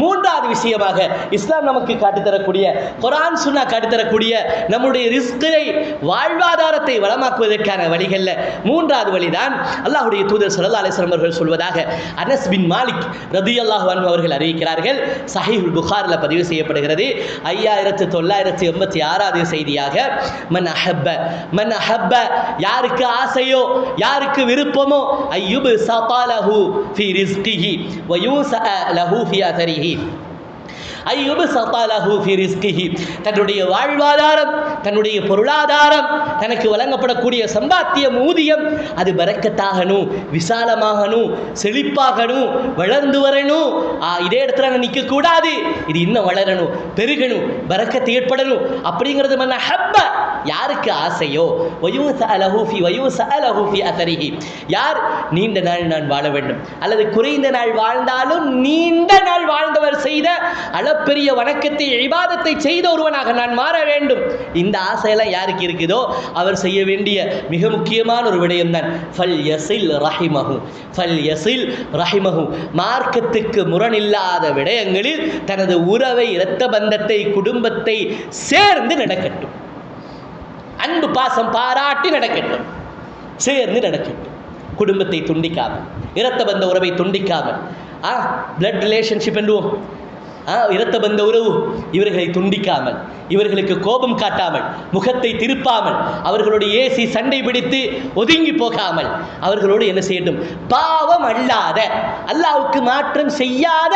மூன்றாவது விஷயமாக இஸ்லாம் நமக்கு காட்டித்தரக்கூடிய, குர்ஆன் சுன்னா காட்டித்தரக்கூடிய நம்முடைய ரிஸ்கை, வாழ்வாதாரத்தை வளமாக்குவதற்கான வழிகளில் 3வது வழிதான் அல்லாஹ்வுடைய தூதர் ஸல்லல்லாஹு அலைஹி வஸல்லம் அவர்கள் சொல்வதாக அனஸ் பின் மாலிக் ரலியல்லாஹு அன்ஹு அவர்கள் அறிவிக்கிறார்கள். ஸஹீஹுல் புகாரில் பதிவு செய்யப்படுகிறது. 5986வது செய்தியாக, மன் அஹப்ப, யாருக்கு ஆசையோ, யாருக்கு விருப்பமோ, அய்யுப் ஸதலஹு ஃபீ ரிஸ்கிஹி வ யூஸஅ லஹு ஃபீ அஸரிஹி, ஐயுப்ஸத லஹு ஃபீ ரிஸ்கிஹி, தன்னுடைய வாழ்வாதாரம், தன்னுடைய பொருளாதாரம், தனக்கு வழங்கப்படக்கூடிய சம்பாத்தியம், ஊதியம் அது பரக்கத்தாகணும், விசாலமாகணும், செழிப்பாகணும், வளர்ந்து வரணும். இதே இடத்துல நிற்க கூடாது, இது இன்னும் வளரணும், பெருகணும், பரக்கத்து ஏற்படணும் அப்படிங்கிறது மன் அஹப்ப, யாருக்கு ஆசையோ, வயுஸஅலஹு ஃபீ அஸரிஹி, யார் நீண்ட நாள் நான் வாழ வேண்டும் அல்லது குறைந்த நாள் வாழ்ந்தாலும் நீண்ட நாள் வாழ்ந்தவர் செய்த அளப்பெரிய வணக்கத்தை, இபாதத்தை செய்த ஒருவனாக நான் மாற வேண்டும், இந்த ஆசையெல்லாம் யாருக்கு இருக்குதோ அவர் செய்ய வேண்டிய மிக முக்கியமான ஒரு விடயம் தான் ஃபல்யஸில் ரஹிமஹு, மார்க்கத்துக்கு முரணில்லாத விடயங்களில் தனது உறவை, இரத்த பந்தத்தை, குடும்பத்தை சேர்ந்து நடக்கட்டும், அன்பு பாசம் பாராட்டி நடக்கட்டும், சேர்ந்து நடக்கட்டும், குடும்பத்தை துண்டிக்காமல், இரத்த பந்த உறவை துண்டிக்காமல், பிளட் ரிலேஷன்ஷிப் என்றுவோம், இரத்த பந்த உறவு, இவர்களை துண்டிக்காமல், இவர்களுக்கு கோபம் காட்டாமல், முகத்தை திருப்பாமல், அவர்களோடு ஏசி சண்டை பிடித்து ஒதுங்கி போகாமல், அவர்களோடு என்ன செய்யட்டும், பாவம் அல்லாத, அல்லாஹ்வுக்கு மாற்றம் செய்யாத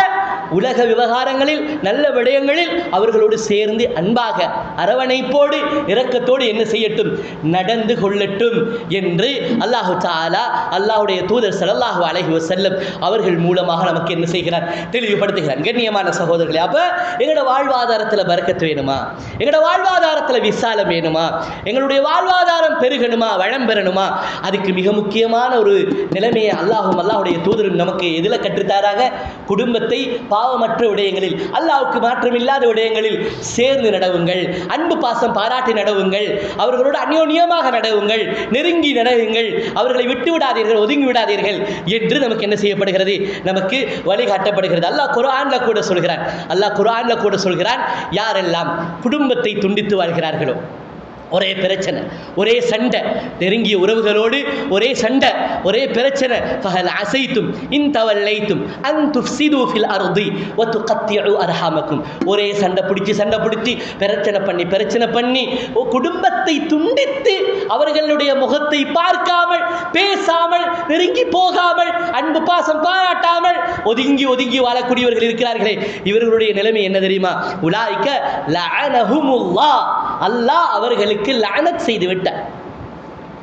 உலக விவகாரங்களில், நல்ல விடயங்களில் அவர்களோடு சேர்ந்து அன்பாக, அரவணைப்போடு, இரக்கத்தோடு என்ன செய்யட்டும், நடந்து கொள்ளட்டும் என்று அல்லாஹு தஆலா, அல்லாஹ்வுடைய தூதர் ஸல்லல்லாஹு அலைஹி வஸல்லம் அவர்கள் மூலமாக நமக்கு என்ன செய்கிறார், தெளிவுபடுத்துகிறார். கண்ணியமான சகோதரர்களே, அப்ப எங்களோட வாழ்வாதாரத்தில் பரக்கத்து வேணுமா, எங்களோட வாழ்வாதாரத்தில் விசாலம் வேணுமா, எங்களுடைய வாழ்வாதாரம் பெருகணுமா, வளம் பெறணுமா, அதுக்கு மிக முக்கியமான ஒரு நிலைமையை அல்லாஹும் அல்லாஹ்வுடைய தூதரும் நமக்கு எதில் கற்றுத்தாராங்க, குடும்பத்தை பாவமற்ற விடயங்களில், அல்லாஹ்வுக்கு மாற்றம் இல்லாத விடயங்களில் சேர்ந்து நடவுங்கள், அன்பு பாசம் பாராட்டி நடவுங்கள், அவர்களோடு அந்யோன்யமாக நடவுங்கள், நெருங்கி நடவுங்கள், அவர்களை விட்டு விடாதீர்கள், ஒதுங்கி விடாதீர்கள் என்று நமக்கு என்ன செய்யப்படுகிறது, நமக்கு வழிகாட்டப்படுகிறது. அல்லாஹ் குர்ஆன்ல கூட சொல்கிறான், யாரெல்லாம் குடும்பத்தை துண்டித்து வாழ்கிறார்களோ, ஒரே பிரச்சனை, ஒரே சண்டை, நெருங்கிய உறவுகளோடு ஒரே சண்டை, ஒரே பிரச்சனை, ஃபஹல் அஸைதும் இன் தவல்லைதும் அன் துஃப்ஸிது ஃபில் அர்தி வ துகத்திஉ அர்ஹாமக்கும், ஒரே சண்டை பிடிச்சி பிரச்சனை பண்ணி குடும்பத்தை துண்டித்து அவர்களுடைய முகத்தை பார்க்காமல், பேசாமல், நெருங்கி போகாமல், அன்பு பாசம் பாராட்டாமல் ஒதுங்கி வாழக்கூடியவர்கள் இருக்கிறார்களே, இவர்களுடைய நிலைமை என்ன தெரியுமா, உலாயிக லஅனஹுமுல்லாஹ், அல்லாஹ் அவர்களுக்கு லஅனத் செய்து விட்டார்.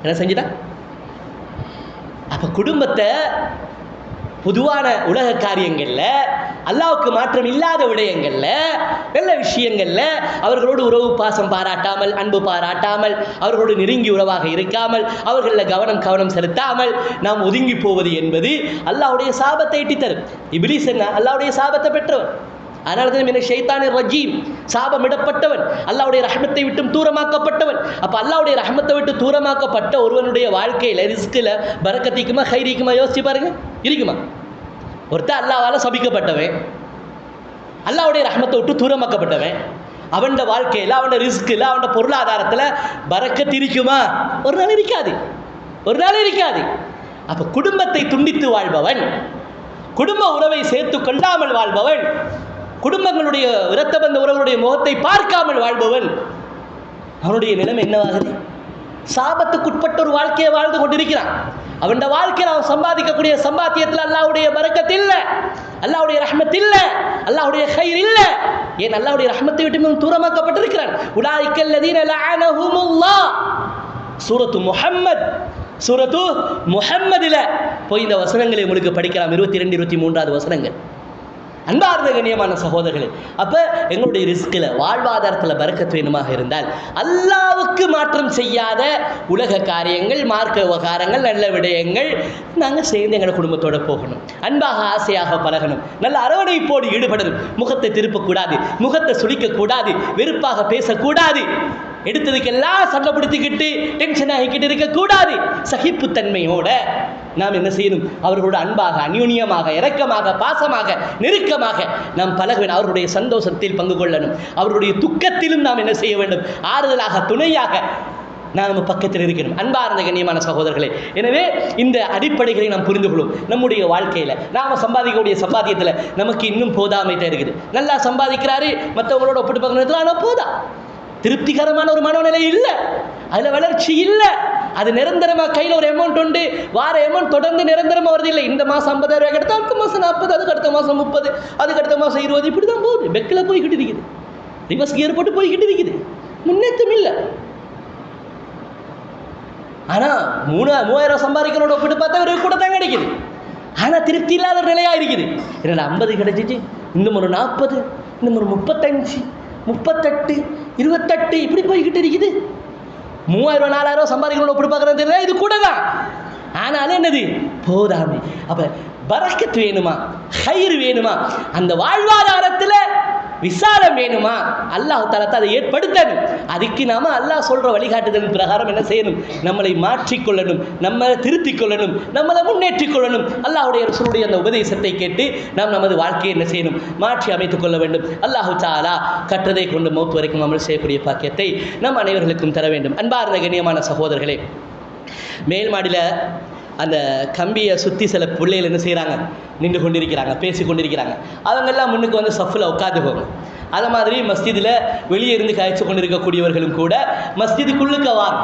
என்ன செஞ்சிட்டா? அப்ப குடும்பத்தை பொதுவான உலக காரியங்கள்ல, அல்லாஹ்வுக்கு மாற்றம் இல்லாத விடயங்கள்ல, நல்ல விஷயங்கள்ல அவர்களோடு உறவு பாசம் பாராட்டாமல், அன்பு பாராட்டாமல், அவர்களோடு நெருங்கி உறவாக இருக்காமல், அவர்களில் கவனம் செலுத்தாமல் நாம் ஒதுங்கி போவது என்பது அல்லாஹ்வுடைய சாபத்தை எட்டித்தரும். இப்லீஸ் என்ன, அல்லாஹ்வுடைய சாபத்தை பெற்றவர். அதனால தான் ஷைத்தானிர் ரஜீம், சாபமிடப்பட்டவன், அல்லாஹ்வுடைய ரஹ்மத்தை விட்டு தூரமாக்கப்பட்டவன். அப்ப அல்லாஹ்வுடைய ரஹ்மத்தை விட்டு தூரமாக்கப்பட்ட ஒருவனுடைய வாழ்க்கையில ரிஸ்கில் பரக்கத்திக்குமா கைரிக்குமா யோசிச்சு பாருங்க, இருக்குமா? ஒருத்தர் அல்லாஹ்வால சபிக்கப்பட்டவன், அல்லாஹ்வுடைய ரஹ்மத்தை விட்டு தூரமாக்கப்பட்டவன், அவன் வாழ்க்கையில், அவன் ரிஸ்கில், அவன் பொருளாதாரத்தில் பரக்கத்து இருக்குமா? ஒரு நாள் இருக்காது. அப்ப குடும்பத்தை துண்டித்து வாழ்பவன், குடும்ப உறவை சேர்த்து கொள்ளாமல் வாழ்பவன், குடும்பங்களுடைய இரத்த பந்த உறவுடைய முகத்தை பார்க்காமல் வாழ்பவன், அவனுடைய நிலைமை என்னவாகுது? சாபத்துக்குட்பட்ட ஒரு வாழ்க்கையை வாழ்ந்து கொண்டிருக்கிறான். அவன் வாழ்க்கையில் அவன் சம்பாதிக்கக்கூடிய சம்பாத்தியத்தில் அல்லாஹ்வுடைய பரக்கத் இல்லை, அல்லாஹ்வுடைய ரஹ்மத் இல்லை, அல்லாஹ்வுடைய கைர் இல்லை. ஏன் அல்லாஹ்வுடைய ரஹ்மத்தை விட்டு தூரமாக்கப்பட்டிருக்கிறான். உலாயிக்கல் லதீன லஅனஹுமுல்லாஹ், சூரத்து முஹம்மதில் போய் இந்த வசனங்களை உங்களுக்கு படிக்கலாம், 22, 23 வசனங்கள். அன்பார்ந்த கண்ணியமான சகோதரர்களே, அப்ப எங்களுடைய ரிஸ்கில், வாழ்வாதாரத்தில் பரக்கத் வேணுமாக இருந்தால் அல்லாஹ்வுக்கு மாற்றம் செய்யாத உலக காரியங்கள், மார்க்க விவகாரங்கள், நல்ல விடயங்கள் நாங்கள் சேர்ந்து எங்களை குடும்பத்தோடு போகணும், அன்பாக ஆசையாக பழகணும், நல்ல அரவணைப்போடு ஈடுபடணும், முகத்தை திருப்பக்கூடாது, முகத்தை சுளிக்கக்கூடாது, வெறுப்பாக பேசக்கூடாது, எடுத்ததுக்கெல்லாம் சண்டை பிடித்துக்கிட்டு டென்ஷன் ஆகிக்கிட்டு இருக்கக்கூடாது. சகிப்புத்தன்மையோட நாம் என்ன செய்யணும், அவர்களோட அன்பாக, அந்யோன்யமாக, இரக்கமாக, பாசமாக, நெருக்கமாக நாம் பழக வேண்டும். அவர்களுடைய சந்தோஷத்தில் பங்கு கொள்ளணும், அவர்களுடைய துக்கத்திலும் நாம் என்ன செய்ய வேண்டும், ஆறுதலாக, துணையாக நாம் பக்கத்தில் இருக்கணும். அன்பார்ந்த கண்ணியமான சகோதரர்களே, எனவே இந்த அடிப்படைகளை நாம் புரிந்து கொள்ளும். நம்முடைய வாழ்க்கையில் நாம் சம்பாதிக்கக்கூடிய சம்பாத்தியத்தில் நமக்கு இன்னும் போதாமை தான் இருக்குது. நல்லா சம்பாதிக்கிறாரு, மற்றவங்களோட ஒப்பிட்டு பார்க்கணும், ஆனால் போதா, திருப்திகரமான ஒரு மனநிலை இல்லை. அதில் வளர்ச்சி இல்லை. அது நிரந்தரமாக கையில் ஒரு அமௌண்ட் உண்டு, வார அமௌண்ட் தொடர்ந்து நிரந்தரமாக வருது இல்லை. இந்த மாதம் 50,000 ரூபாய் கிடைத்தா அடுத்த மாதம் 40, அதுக்கு அடுத்த மாதம் 30, அதுக்கு அடுத்த மாதம் 20, இப்படி தான் போகுது. பெக்கில் போய்கிட்டு இருக்குது, ரிவர்ஸ் கியர் போட்டு போய்கிட்டு இருக்குது, முன்னேற்றம் இல்லை. ஆனால் 3000 சம்பாதிக்கிறோட ஒப்பிட்டு பார்த்தா ஒரு கூட தான் கிடைக்குது. ஆனால் திருப்தி இல்லாத ஒரு நிலையாக இருக்குது. என்னடா 50 கிடைச்சிச்சு, இன்னும் ஒரு 40, இன்னும் ஒரு 35, 38, 28 இப்படி போய்கிட்டு இருக்குது. 3000 4000 சம்பாதிக்கிறோட ஒப்பிட்டு பார்க்குறது தெரியல, இது கூட தான். ஆனாலும் என்னது போதாமை. அப்போ பரக்கத் வேணுமா, ஹைர் வேணுமா, அந்த வாழ்வாதாரத்தில் விசாலம் வேணுமா, அல்லாஹ் தஆலா அதை ஏற்படுத்தணும். அதுக்கு நாம அல்லாஹ் சொல்கிற வழிகாட்டுதலின் பிரகாரம் என்ன செய்யணும், நம்மளை மாற்றிக்கொள்ளணும், நம்மளை திருத்திக் கொள்ளணும், நம்மளை முன்னேற்றிக் கொள்ளணும். அல்லாஹுடைய ரசூலுடைய அந்த உபதேசத்தை கேட்டு நாம் நமது வாழ்க்கையை என்ன செய்யணும், மாற்றி அமைத்துக் கொள்ள வேண்டும். அல்லாஹு தஆலா கற்றதை கொண்டு மௌத் வரைக்கும் அமல் செய்யக்கூடிய பாக்கியத்தை நம் அனைவர்களுக்கும் தர வேண்டும். அன்பார்ந்த கண்ணியமான சகோதரர்களே, மேல் மாடியில் அந்த கம்பியை சுற்றி சில பிள்ளைகள் என்ன செய்கிறாங்க, நின்று கொண்டிருக்கிறாங்க, பேசி கொண்டிருக்கிறாங்க. அவங்கெல்லாம் முன்னுக்கு வந்து சஃபில் உட்காந்துக்கோங்க. அதை மாதிரி மஸ்ஜிதில் வெளியே இருந்து காய்ச்சி கொண்டிருக்கக்கூடியவர்களும் கூட மஸ்ஜிதுக்குள்ளுக்கு வாங்க.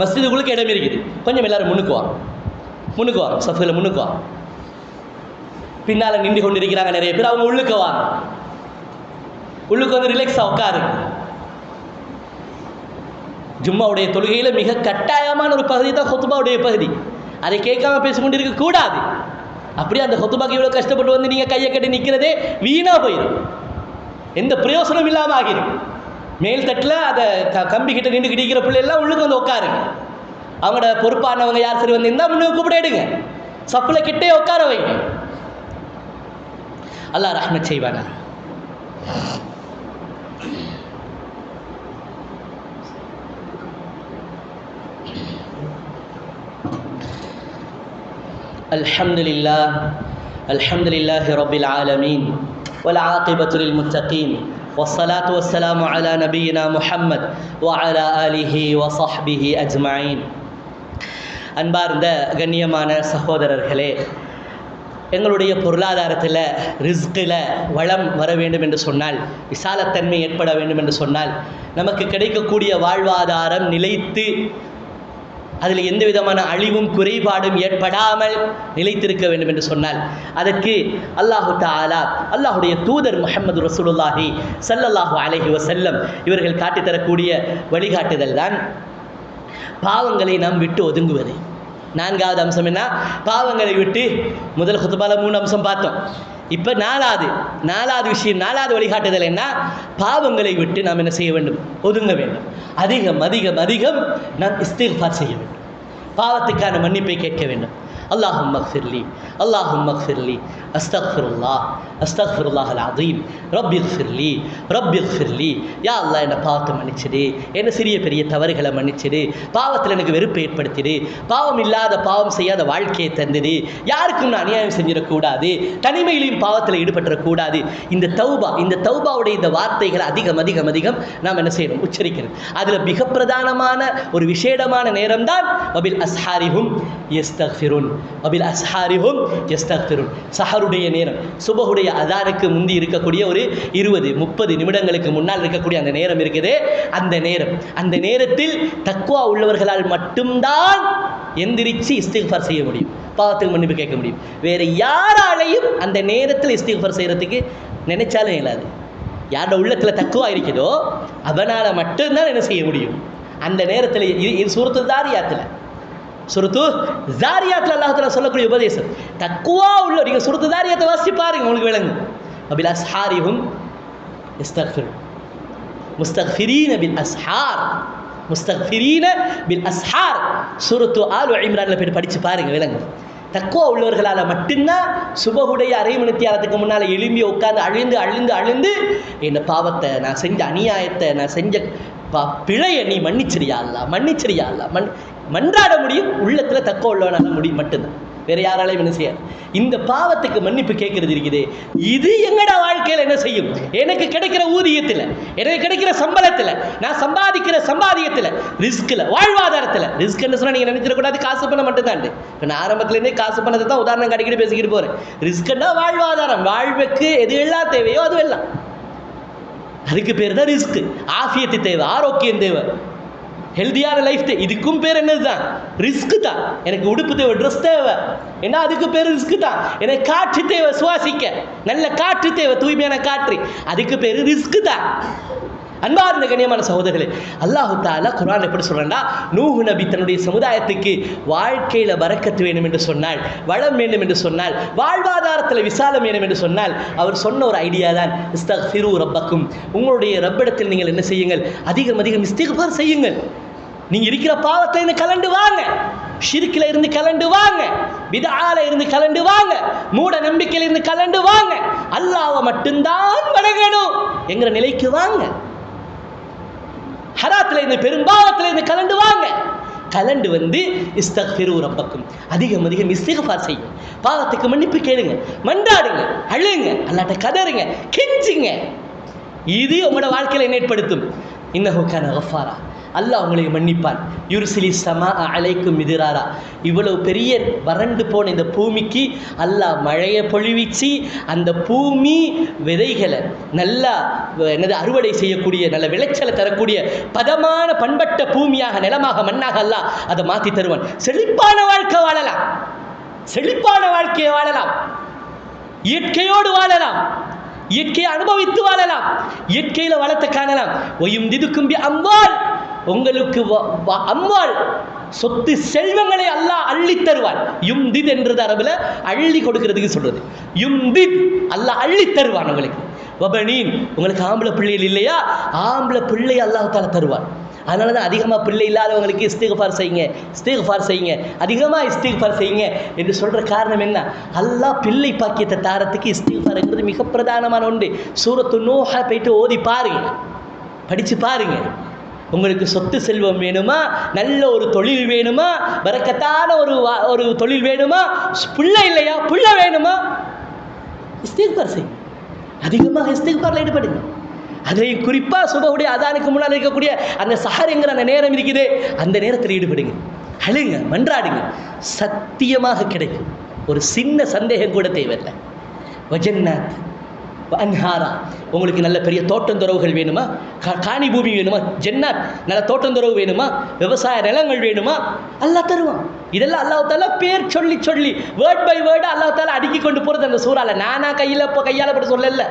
மஸ்ஜிதுக்குள்ளுக்கு இடம் இருக்குது, கொஞ்சம் எல்லோரும் முன்னுக்கு வாங்க, சஃபில் முன்னுக்கு வாங்க. பின்னால் நின்று கொண்டிருக்கிறாங்க நிறைய பேர், அவங்க உள்ளுக்கு வாங்க, உள்ளுக்கு வந்து ரிலாக்ஸாக உட்காருங்க. ஜும்மாவுடைய தொழுகையில் மிக கட்டாயமான ஒரு பகுதி தான் ஹுத்பாவுடைய பகுதி. அதை கேட்காம பேசிக்கொண்டிருக்க கூடாது. அப்படியே அந்த ஹுத்பாக்கு இவ்வளோ கஷ்டப்பட்டு வந்து நீங்கள் கையை கட்டி நிற்கிறதே வீணாக போயிடும், எந்த பிரயோசனம் இல்லாமல் ஆகிடும். மேல் தட்டில் அதை கம்பி கிட்ட நின்று கிடிக்கிற பிள்ளைலாம் உள்ளுக்கு வந்து உட்காருங்க. அவங்களோட பொறுப்பானவங்க யார் சரி வந்து இருந்தால் முன்னுக்கு கூப்பிட எடுங்க, சப்பில் கிட்டே உட்கார வைங்க. அல்லாஹ் ரஹ்மத் செய்வானா. الحمد لله رب العالمين والعاقبة للمتقين والصلاة والسلام على نبينا محمد وعلى آله وصحبه أجمعين. அன்பார்ந்த கண்ணியமான சகோதரர்களே, எங்களுடைய பொருளாதாரத்தில் ரிஸ்கில் வளம் வர வேண்டும் என்று சொன்னால், விசாலத்தன்மை ஏற்பட வேண்டும் என்று சொன்னால், நமக்கு கிடைக்கக்கூடிய வாழ்வாதாரம் நிலைத்து அதில் எந்த விதமான அழிவும் குறைபாடும் ஏற்படாமல் நிலைத்திருக்க வேண்டும் என்று சொன்னால், அதற்கு அல்லாஹு தஆலா அல்லாஹுடைய தூதர் முஹம்மது ரசூலுல்லாஹி ஸல்லல்லாஹு அலைஹி வஸல்லம் இவர்கள் காட்டித்தரக்கூடிய வழிகாட்டுதல் தான் பாவங்களை நாம் விட்டு ஒதுங்குவது. 4வது அம்சம் என்ன, பாவங்களை விட்டு. முதல் ஹுத்பால 3 அம்சம் பார்த்தோம். இப்போ 4வது விஷயம், 4வது வழிகாட்டுதல் என்ன, பாவங்களை விட்டு நாம் என்ன செய்ய வேண்டும், ஒதுங்க வேண்டும். அதிகம் அதிகம் அதிகம் நாம் இஸ்திக்ஃபார் செய்ய வேண்டும், பாவத்துக்கான மன்னிப்பை கேட்க வேண்டும். அல்லாஹும்ம ஃபிர்லி, அல்லாஹும்ம ஃபிர்லி, அஸ்தக்ஃபிருல்லாஹ், அஸ்தக்ஃபிருல்லாஹல் அஸீம், ரப்பிக் ஃபிர்லி, ரப்பிக் ஃபிர்லி. யா அல்லாஹ், என்னை பாவத்தை மன்னிச்சிடு, என்ன சிறிய பெரிய தவறுகளை மன்னிச்சிடு, பாவத்தில் எனக்கு வெறுப்பை ஏற்படுத்திடு, பாவம் இல்லாத பாவம் செய்யாத வாழ்க்கையை தந்தது, யாருக்கும் நான் அநியாயம் செஞ்சிடக்கூடாது, தனிமையிலையும் பாவத்தில் ஈடுபட்டுறக்கூடாது. இந்த தௌபாவுடைய இந்த வார்த்தைகளை அதிகம் அதிகம் அதிகம் நாம் என்ன செய்யணும், உச்சரிக்கணும். அதில் மிக பிரதானமான ஒரு விசேடமான நேரம் தான் வபில் அஸ்ஹாரிஹும் யஸ்தக்ஃபிருன், வபில் அஸ்ஹாரிஹும் யஸ்தக்ஃபிருன், சஹருடைய நேரம், சுபஹுடைய அதானுக்கு முந்தி இருக்கக்கூடிய ஒரு 20-30 நிமிடங்களுக்கு முன்னால் இருக்கக்கூடிய அந்த நேரம் இருக்குது. அந்த நேரத்தில் தக்வா உள்ளவர்களால் மட்டும்தான் எந்திரிச்சு இஸ்திக்ஃபார் செய்ய முடியும், பாவத்துக்கு மன்னிப்பு கேட்க முடியும். வேறு யாராலையும் அந்த நேரத்தில் இஸ்திக்ஃபார் செய்கிறதுக்கு நினைச்சாலும் இயலாது. யாரோட உள்ளத்தில் தக்குவா இருக்குதோ அவனால் மட்டும்தான் என்ன செய்ய முடியும் அந்த நேரத்தில். இது சூரத்து ஜாரியாத்தில் அல்லாஹ் தஆலா சொல்லக்கூடிய உபதேசம். தக்குவா உள்ள நீங்கள் சூரத்து ஜாரியாத்தை வாசிச்சு பாருங்க, உங்களுக்கு விளங்கும். வபில் அஸ்ஹாரிஹும் யஸ்தக்ஃபிருன், முஸ்தக்ஃபிரீன பில் அஸ்ஹார், முஸ்தக்ஃபிரீன பில் அஸ்ஹார். சூரத்து ஆல் இம்ரான்ல போய் படிச்சு பாருங்க, விளங்கும். தக்குவா உள்ளவர்களால் மட்டும்தான் சுபஹுடைய அரை மணித்தியாலத்துக்கு முன்னால் எழும்பி உட்காந்து அழுந்து இந்த பாவத்தை நான் செஞ்ச அநியாயத்தை நான் செஞ்ச பிழையை நீ மன்னிச்சிரியா அல்லா மன்றாட முடியும். உள்ளத்தில் தக்குவா உள்ளவனால முடியும் மட்டும்தான், வேறு யாராலையும் என்ன செய்யாது. இந்த பாவத்துக்கு மன்னிப்பு கேட்கறது இருக்குது. இது எங்கட வாழ்க்கையில் என்ன செய்யும், எனக்கு கிடைக்கிற ஊதியத்தில், எனக்கு கிடைக்கிற சம்பளத்தில், நான் சம்பாதிக்கிற சம்பாதியத்தில், ரிஸ்கில், வாழ்வாதாரத்தில். ரிஸ்க் என்ன சொன்னால் நீங்கள் நினைச்சிடக்கூடாது காசு பண்ண மட்டும்தான். இப்போ நான் ஆரம்பத்துலேருந்தே காசு பண்ணதை தான் உதாரணம் அடிக்கடி பேசிக்கிட்டு போகிறேன். ரிஸ்க்குன்னா வாழ்வாதாரம், வாழ்வுக்கு எது எல்லாம் தேவையோ அது எல்லாம், அதுக்கு பேர் தான் ரிஸ்க். ஆஃபியத்து தேவை, ஆரோக்கியம் தேவை, ஹெல்தியான லைஃப் இதுக்கும் பேர் என்னது தான்? ரிஸ்க் தான். எனக்கு உடுப்பு தேவை, ட்ரெஸ் தேவை, ஏன்னா அதுக்கு பேர் ரிஸ்க் தான். எனக்கு காற்று தேவை, சுவாசிக்க நல்ல காற்று தேவை, தூய்மையான காற்று, அதுக்கு பேர் ரிஸ்க் தான். அன்பார்ந்த கண்ணியமான சகோதரர்களே, அல்லாஹு தஆலா குர்ஆன்ல எப்படி சொல்றான்னா, நூஹ் நபி தன்னுடைய சமுதாயத்துக்கு வாழ்க்கையில பரக்கத்து வேணும் என்று சொன்னால், வளம் வேண்டும் என்று சொன்னால், வாழ்வாதாரத்தில் விசாலம் வேணும் என்று சொன்னால், அவர் சொன்ன ஒரு ஐடியா தான் இஸ்தக்ஃபிரு ரப்பக்கும். உங்களுடைய ரப்பிடத்தில் நீங்கள் என்ன செய்யுங்கள்? அதிகம் அதிகம் இஸ்திக்ஃபார் செய்யுங்கள். நீங்க இருக்கிற பாவத்தில் இருந்து கலண்டு வாங்க, ஷிர்க்ல இருந்து கலண்டு வாங்க, பித்ஆல இருந்து கலண்டு வாங்க, மூட நம்பிக்கையில இருந்து கலண்டு வாங்க, அல்லாஹ்வை மட்டும்தான் வணங்கணும் என்கிற நிலைக்கு வாங்க. ஹராத்துல இருந்து பெரும்பாவத்துல இருந்து கலண்டு வாங்க. கலண்டு வந்து இஸ்தக்ஃபிரு ரப்பக்கும், அதிகம் அதிகம் இஸ்திக்ஃபார் செய்யுங்க, பாவத்துக்கு மன்னிப்பு கேளுங்க, மன்றாடுங்க, அழுங்க, அல்லாஹ்ட்ட கதறுங்க, கெஞ்சுங்க. இது உங்களோட வாழ்க்கையில என்ன ஏற்படுத்தும்? இன்னஹு கான கஃபாரா, அல்லாஹ் உங்களை மன்னிப்பான். யுர்சிலி ஸமா அலைக்கும் மிதிராரா, இவ்வளவு பெரிய வறண்டு போன இந்த பூமிக்கு அல்லாஹ் மழையை பொழிவிச்சு அந்த பூமி விதைகளை நல்லா என்னது அறுவடை செய்யக்கூடிய நல்ல விளைச்சலை தரக்கூடிய பதமான பண்பட்ட பூமியாக, நிலமாக, மண்ணாக அல்லாஹ் அதை மாற்றி தருவான். செழிப்பான வாழ்க்கை வாழலாம், செழிப்பான வாழ்க்கையை வாழலாம், இயற்கையோடு வாழலாம், இயற்கையை அனுபவித்து வாழலாம், இயற்கையில வளத்தை காணலாம். ஒயும் திதுக்கும்பி அம்வால், உங்களுக்கு அம்வால் சொத்து செல்வங்களை அல்லாஹ் அள்ளி தருவான். யும்தித் என்றது அரபுல அள்ளி கொடுக்கிறதுக்கு சொல்றது. யும்தித், அல்லாஹ் அள்ளி தருவான் உங்களுக்கு. வபனீன், உங்களுக்கு ஆம்பளை பிள்ளைகள் இல்லையா? ஆம்பளை பிள்ளை அல்லாஹ் தஆலா தருவான். அதனால தான் அதிகமாக பிள்ளை இல்லாதவங்களுக்கு இஸ்திக்ஃபார் செய்யுங்க, இஸ்திக்ஃபார் செய்யுங்க, அதிகமாக இஸ்திக்ஃபார் செய்யுங்க என்று சொல்கிற காரணம் என்ன? அல்லாஹ் பிள்ளை பாக்கியத்தை தாரத்துக்கு இஸ்திக்ஃபார்ங்கிறது மிக பிரதானமான ஒன்று. சூரத்து நூஹ போயிட்டு ஓதி பாருங்க, படித்து பாருங்க. உங்களுக்கு சொத்து செல்வம் வேணுமா, நல்ல ஒரு தொழில் வேணுமா, பரக்கத்தான ஒரு தொழில் வேணுமா, பிள்ளை இல்லையா, பிள்ளை வேணுமா, இஸ்திக்ஃபார் செய்யுங்க, அதிகமாக இஸ்திக்ஃபார்ல ஈடுபடுங்க. அதிலையும் குறிப்பாக சுபஹுடைய அதானுக்கு முன்னால் இருக்கக்கூடிய அந்த சஹருங்கிற அந்த நேரம் இருக்குது, அந்த நேரத்தில் ஈடுபடுங்க, அழுங்க, மன்றாடுங்க, சத்தியமாக கிடைக்கும். ஒரு சின்ன சந்தேகம் கூட தேவையில்லை. வஜன்னாத் அன்ஹாரா, உங்களுக்கு நல்ல பெரிய தோட்டந்தொரவுகள் வேணுமா, காணி பூமி வேணுமா, ஜன்னாத் நல்ல தோட்டந்தொரவு வேணுமா, விவசாய நிலங்கள் வேணுமா, அல்லாஹ் தருவான். இதெல்லாம் அல்லாஹ் தஆலா பேர் சொல்லி சொல்லி வேர்ட் பை வேர்டு அல்லாஹ் தஆலா அடுக்கி கொண்டு போகிறது அந்த சூறால. நானா கையால் பட்டு சொல்லல,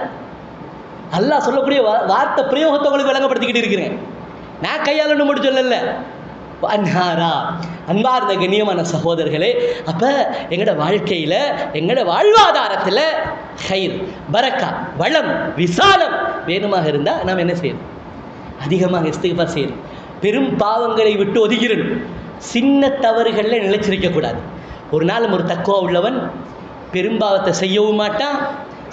அல்லாஹ் சொல்லக்கூடிய வார்த்தை பிரயோகத்தை உங்களுக்கு விளங்கப்படுத்திக்கிட்டு இருக்கிறேன். நான் கையால் ஒன்று மட்டும் சொல்லல. அன்ஹாரா, அன்பார்ந்த கண்ணியமான சகோதரர்களே, அப்போ எங்களோட வாழ்க்கையில், எங்களோட வாழ்வாதாரத்தில் ஹைர், பரக்கா, வளம், விசாலம் வேணுமாக இருந்தால் நாம் என்ன செய்யணும்? அதிகமாக இஸ்திக்ஃபார் செய்யணும். பெரும் பாவங்களை விட்டு ஒதுங்கிடணும். சின்ன தவறுகளில் நிலைச்சிருக்கக்கூடாது. ஒரு நாள் ஒரு தக்குவா உள்ளவன் பெரும்பாவத்தை செய்யவும் மாட்டான்,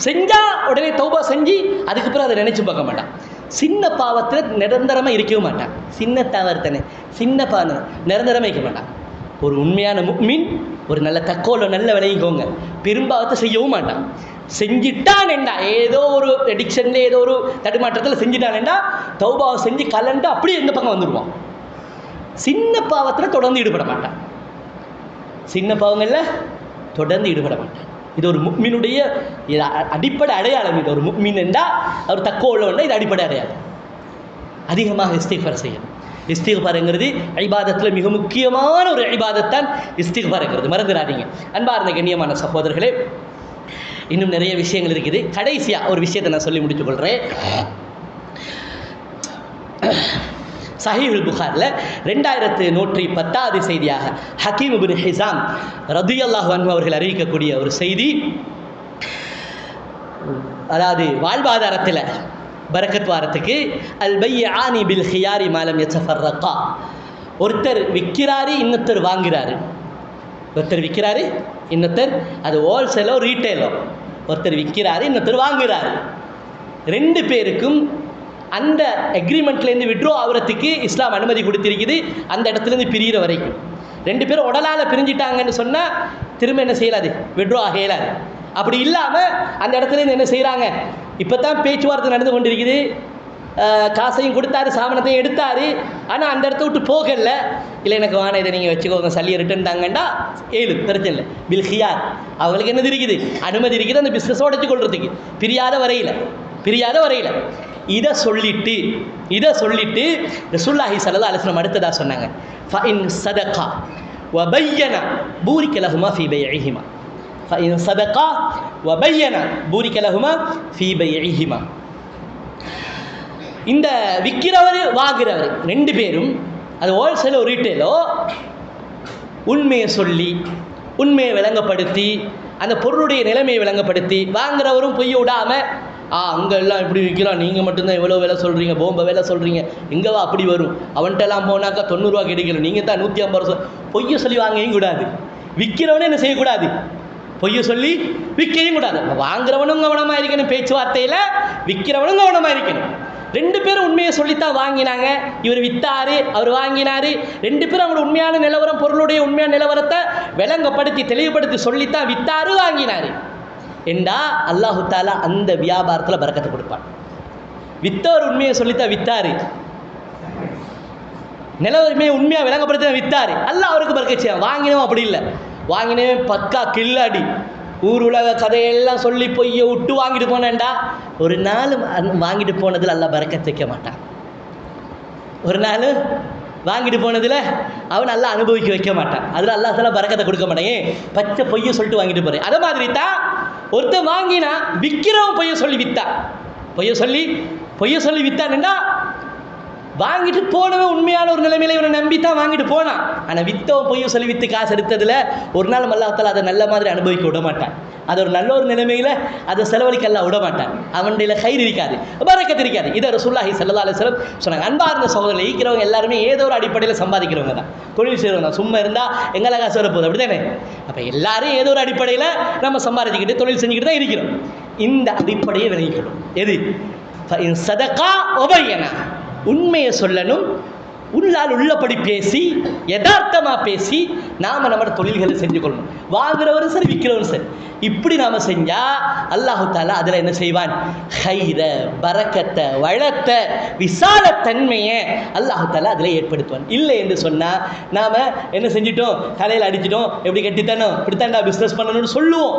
செஞ்சா உடனே தௌபா செஞ்சு அதுக்கப்புறம் அதை நினைச்சு பார்க்க மாட்டான். சின்ன பாவத்தில் நிரந்தரமாக இருக்கவும் மாட்டான். சின்ன தவறுத்தனை, சின்ன பாவம் நிரந்தரமாக இருக்க மாட்டான். ஒரு உண்மையான முஃமின், ஒரு நல்ல தக்குவால நல்ல விளையிக்கோங்க, பெரும்பாவத்தை செய்யவும் மாட்டான். செஞ்சிட்டான் என்றா, ஏதோ ஒரு எடிக்ஷன்ல ஏதோ ஒரு தடுமாற்றத்தில் செஞ்சிட்டான் என்றா தௌபாவை செஞ்சு கலண்டு அப்படியே எந்த பக்கம் வந்துடுவான். சின்ன பாவத்தில் தொடர்ந்து ஈடுபட மாட்டான். சின்ன பாவங்களில் தொடர்ந்து ஈடுபட மாட்டான். இது ஒரு முஃமினுடைய அடிப்படை அடையாளம். இது ஒரு முஃமின் என்றால் அவர் தக்குவா உள்ளவன்னா இது அடிப்படை அடையாளம். அதிகமாக இஸ்திக்ஃபார் செய்யணும். இஸ்திக்ஃபார்ங்கிறது இபாதத்தில் மிக முக்கியமான ஒரு இபாதத்தான் இஸ்திக்ஃபார்ங்கிறது, மறந்துடாதீங்க. அன்பார்ந்த கண்ணியமான சகோதரர்களே, இன்னும் நிறைய விஷயங்கள் இருக்குது. கடைசியாக ஒரு விஷயத்தை நான் சொல்லி முடித்துக் கொள்கிறேன். சஹீஹுல் புகாரில் 2110 செய்தியாக ஹக்கீம் இப்னு ஹிஸாம் ரலியல்லாஹு அன்ஹு அவர்கள் அறிவிக்கக்கூடிய ஒரு செய்தி, அதாவது வாழ்வாதாரத்தில் பரக்கத் வாரத்துக்கு அல் பையானி பில் ஹியாரி மாலம் யத்தஃபர்ரகா, ஒருத்தர் விற்கிறாரு, இன்னொருத்தர் வாங்குறாரு. ஒருத்தர் விற்கிறாரு, இன்னொருத்தர், அது ஹோல்சேலோ ரீட்டெயிலோ, ஒருத்தர் விற்கிறாரு, இன்னொருத்தர் வாங்குறாரு. ரெண்டு பேருக்கும் அந்த அக்ரிமெண்ட்லேருந்து விட்ரோ ஆகிறதுக்கு இஸ்லாம் அனுமதி கொடுத்திருக்குது. அந்த இடத்துலேருந்து பிரிகிற வரைக்கும் ரெண்டு பேரும் உடலால் பிரிஞ்சிட்டாங்கன்னு சொன்னால் திரும்ப என்ன செய்யலாது, விட்ரோ ஆக இயலாது. அப்படி இல்லாமல் அந்த இடத்துலேருந்து என்ன செய்கிறாங்க, இப்போ தான் பேச்சுவார்த்தை நடந்து கொண்டிருக்குது, காசையும் கொடுத்தாரு, சாமனத்தையும் எடுத்தார், ஆனால் அந்த இடத்த விட்டு போகலை, இல்லை எனக்கு வான இதை நீங்கள் வச்சுக்கோங்க, சல்லியை ரிட்டர்ன் தாங்கண்டா ஏழு பிரச்சனை இல்லை. பில் ஹியார், அவங்களுக்கு என்னது இருக்குது, அனுமதி இருக்குது அந்த பிஸ்னஸை உடைச்சு கொள்றதுக்கு, பிரியாத வரையில். இதை சொல்லிட்டு ரசூலுல்லாஹி ஸல்லல்லாஹு அலைஹி வஸல்லம் அடுத்ததா சொன்னாங்க, ஃபஇன் ஸதகா வபய்யனா பூரிக லஹுமா ஃபீ பைஇஹிமா. ஃபஇன் ஸதகா வபய்யனா பூரிக லஹுமா ஃபீ பைஇஹிமா. இந்த விற்கிறவர் வாங்குறவர் ரெண்டு பேரும், அது ஹோல்சேலோ ரீட்டெயிலோ, உண்மையை சொல்லி உண்மையை விளங்கப்படுத்தி அந்த பொருளுடைய நிலைமையை விளங்கப்படுத்தி, வாங்குறவரும் பொய்ய விடாமல் அங்கெல்லாம் இப்படி விற்கிறோம், நீங்கள் மட்டும்தான் எவ்வளோ விலை சொல்கிறீங்க, போம்ப விலை சொல்கிறீங்க, எங்கேவா அப்படி வரும், அவன்கிட்டலாம் போனாக்கா 90 ரூபா கிடைக்கணும், நீங்கள் தான் 150 ரூபா, பொய்ய சொல்லி வாங்கவும் கூடாது. விற்கிறவனே என்ன செய்யக்கூடாது, பொய்ய சொல்லி விற்கவும் கூடாது. வாங்குறவனும் கவனமாக இருக்கணும் பேச்சுவார்த்தையில், விற்கிறவனும் கவனமாக இருக்கணும். ரெண்டு பேரும் உண்மையை சொல்லித்தான் வாங்கினாங்க. இவர் வித்தாரு, அவர் வாங்கினாரு. ரெண்டு பேரும் அவங்களோட உண்மையான நிலவரம், பொருளுடைய உண்மையான நிலவரத்தை விளங்கப்படுத்தி தெளிவுபடுத்தி சொல்லித்தான் வித்தாரு, வாங்கினாரு என்றா அல்லாஹு தாலா அந்த வியாபாரத்தில் பரக்கத்தை கொடுப்பான். வித்தவர் உண்மையை சொல்லித்தான் வித்தாரு, நிலவரமே உண்மையாக விளங்கப்படுத்தி வித்தாரு, அல்லாஹ் அவருக்கு பரக்கத் செய்வான். வாங்கினவன் அப்படி இல்லை, வாங்கினவன் பக்கா கில்லாடி, ஊர் உலக கதையெல்லாம் சொல்லி பொய்யை விட்டு வாங்கிட்டு போனேன்டா, ஒரு நாள் வாங்கிட்டு போனதில் அல்லாஹ் பரக்கத் வைக்க மாட்டான். ஒரு நாள் வாங்கிட்டு போனதில் அவன் நல்லா அனுபவிக்க வைக்க மாட்டான். அதில் அல்லாஹ் தஆலா பரக்கத்தை கொடுக்க மாட்டான். ஏன்? பச்சை பொய்யை சொல்லிட்டு வாங்கிட்டு போகிறேன். அதை மாதிரி தான் ஒருத்தன் வாங்கினா விற்கிறவன் பொய்யை சொல்லி வித்தான், பொய்யை சொல்லி வித்தான்டா, வாங்கிட்டு போனவன் உண்மையான ஒரு நிலைமையில இவனை நம்பி தான் வாங்கிட்டு போனான். ஆனால் வித்தவன் பொய்யை சொல்லி விற்று காசு எடுத்ததில் ஒரு நாள் அல்லாஹ் தஆலா அதை நல்ல மாதிரி அனுபவிக்க விட மாட்டான். அது ஒரு நல்ல ஒரு நிலைமையில் அதை செலவழிக்க எல்லாம் விட மாட்டான். அவன்டையில் கயிறு இருக்காது, பரக்கத்து இருக்காது. இதை ரசூலுல்லாஹி ஸல்லல்லாஹு அலைஹி வஸல்லம் சொன்னாங்க. அன்பார்ந்த சகோதரர்கள், ஈக்கிறவங்க எல்லாருமே ஏதோ ஒரு அடிப்படையில் சம்பாதிக்கிறவங்க தான், தொழில் செய்கிறவங்க தான். சும்மா இருந்தால் எங்களை காசு வரப்போகுது, அப்படி தானே? அப்போ எல்லாரும் ஏதோ ஒரு அடிப்படையில் நம்ம சம்பாதிச்சுக்கிட்டு தொழில் செஞ்சுக்கிட்டு தான் இருக்கிறோம். இந்த அடிப்படையை விளங்கிக்கணும். எது? ஃபஇன் ஸதகா வபய்யனா, உண்மையை சொல்லணும், உள்ளால் உள்ளபடி பேசி யதார்த்தமாக பேசி நாம் நம்ம தொழில்களை செஞ்சு கொள்ளணும். வாங்குறவரும் சரி, விற்கிறவரும் சரி, இப்படி நாம் செஞ்சால் அல்லாஹு தாலா அதில் என்ன செய்வான்? ஹைர, பரக்கத்தை, வளத்தை, விசாலத்தன்மையை அல்லாஹு தாலா அதில் ஏற்படுத்துவான். இல்லை என்று சொன்னால் நாம் என்ன செஞ்சிட்டோம்? தலையில் அடிச்சிட்டோம், எப்படி கட்டித்தானோ இப்படித்தாண்டா பிஸ்னஸ் பண்ணணும்னு சொல்லுவோம்.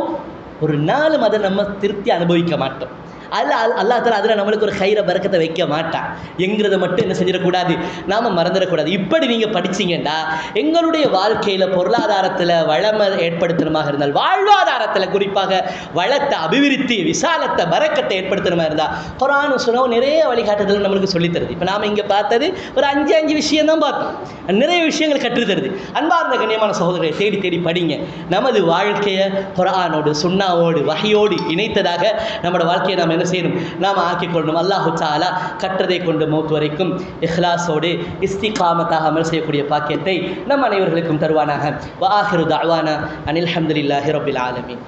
ஒரு நாளும் அதை நம்ம திருப்தி அனுபவிக்க மாட்டோம். அல்லாஹ் தஆலா அதில் நம்மளுக்கு ஒரு ஹைர பரக்கத்தை வைக்க மாட்டான் என்கிறத மட்டும் என்ன செஞ்சிடக்கூடாது, நாம் மறந்துடக்கூடாது. இப்படி நீங்கள் படிச்சிங்கன்னா எங்களுடைய வாழ்க்கையில் பொருளாதாரத்தில் வளமை ஏற்படுத்தணுமாக இருந்தால், வாழ்வாதாரத்தில் குறிப்பாக வளத்தை, அபிவிருத்தி, விசாலத்தை, பரக்கத்தை ஏற்படுத்தணுமா இருந்தால் குர்ஆன் சுன்னஹ் நிறைய வழிகாட்டுதல் நம்மளுக்கு சொல்லித்தருது. இப்போ நாம் இங்கே பார்த்தது ஒரு 5 விஷயம் தான் பார்த்தோம், நிறைய விஷயங்கள் கற்றுத்தருது. அன்பார்ந்த கண்ணியமான சகோதரர்களை, தேடி தேடி படிங்க. நமது வாழ்க்கையை குர்ஆனோடு, சுன்னாவோடு, வஹியோடு இணைத்ததாக நம்மளோட வாழ்க்கையை நாம் என்ன செய்யணும்? நாம் ஆக்கிக்கொள்ளணும். அல்லாஹு தஆலா கற்றதை கொண்டு மௌத் வரைக்கும் இஹ்லாஸோடு இஸ்திகாமத்தாக அமல் செய்யக்கூடிய பாக்கியத்தை நம் அனைவர்களுக்கும் தருவானாக. வ ஆஹிரு தஅவானா அனில் ஹம்துலில்லாஹி ரப்பில் ஆலமீன்.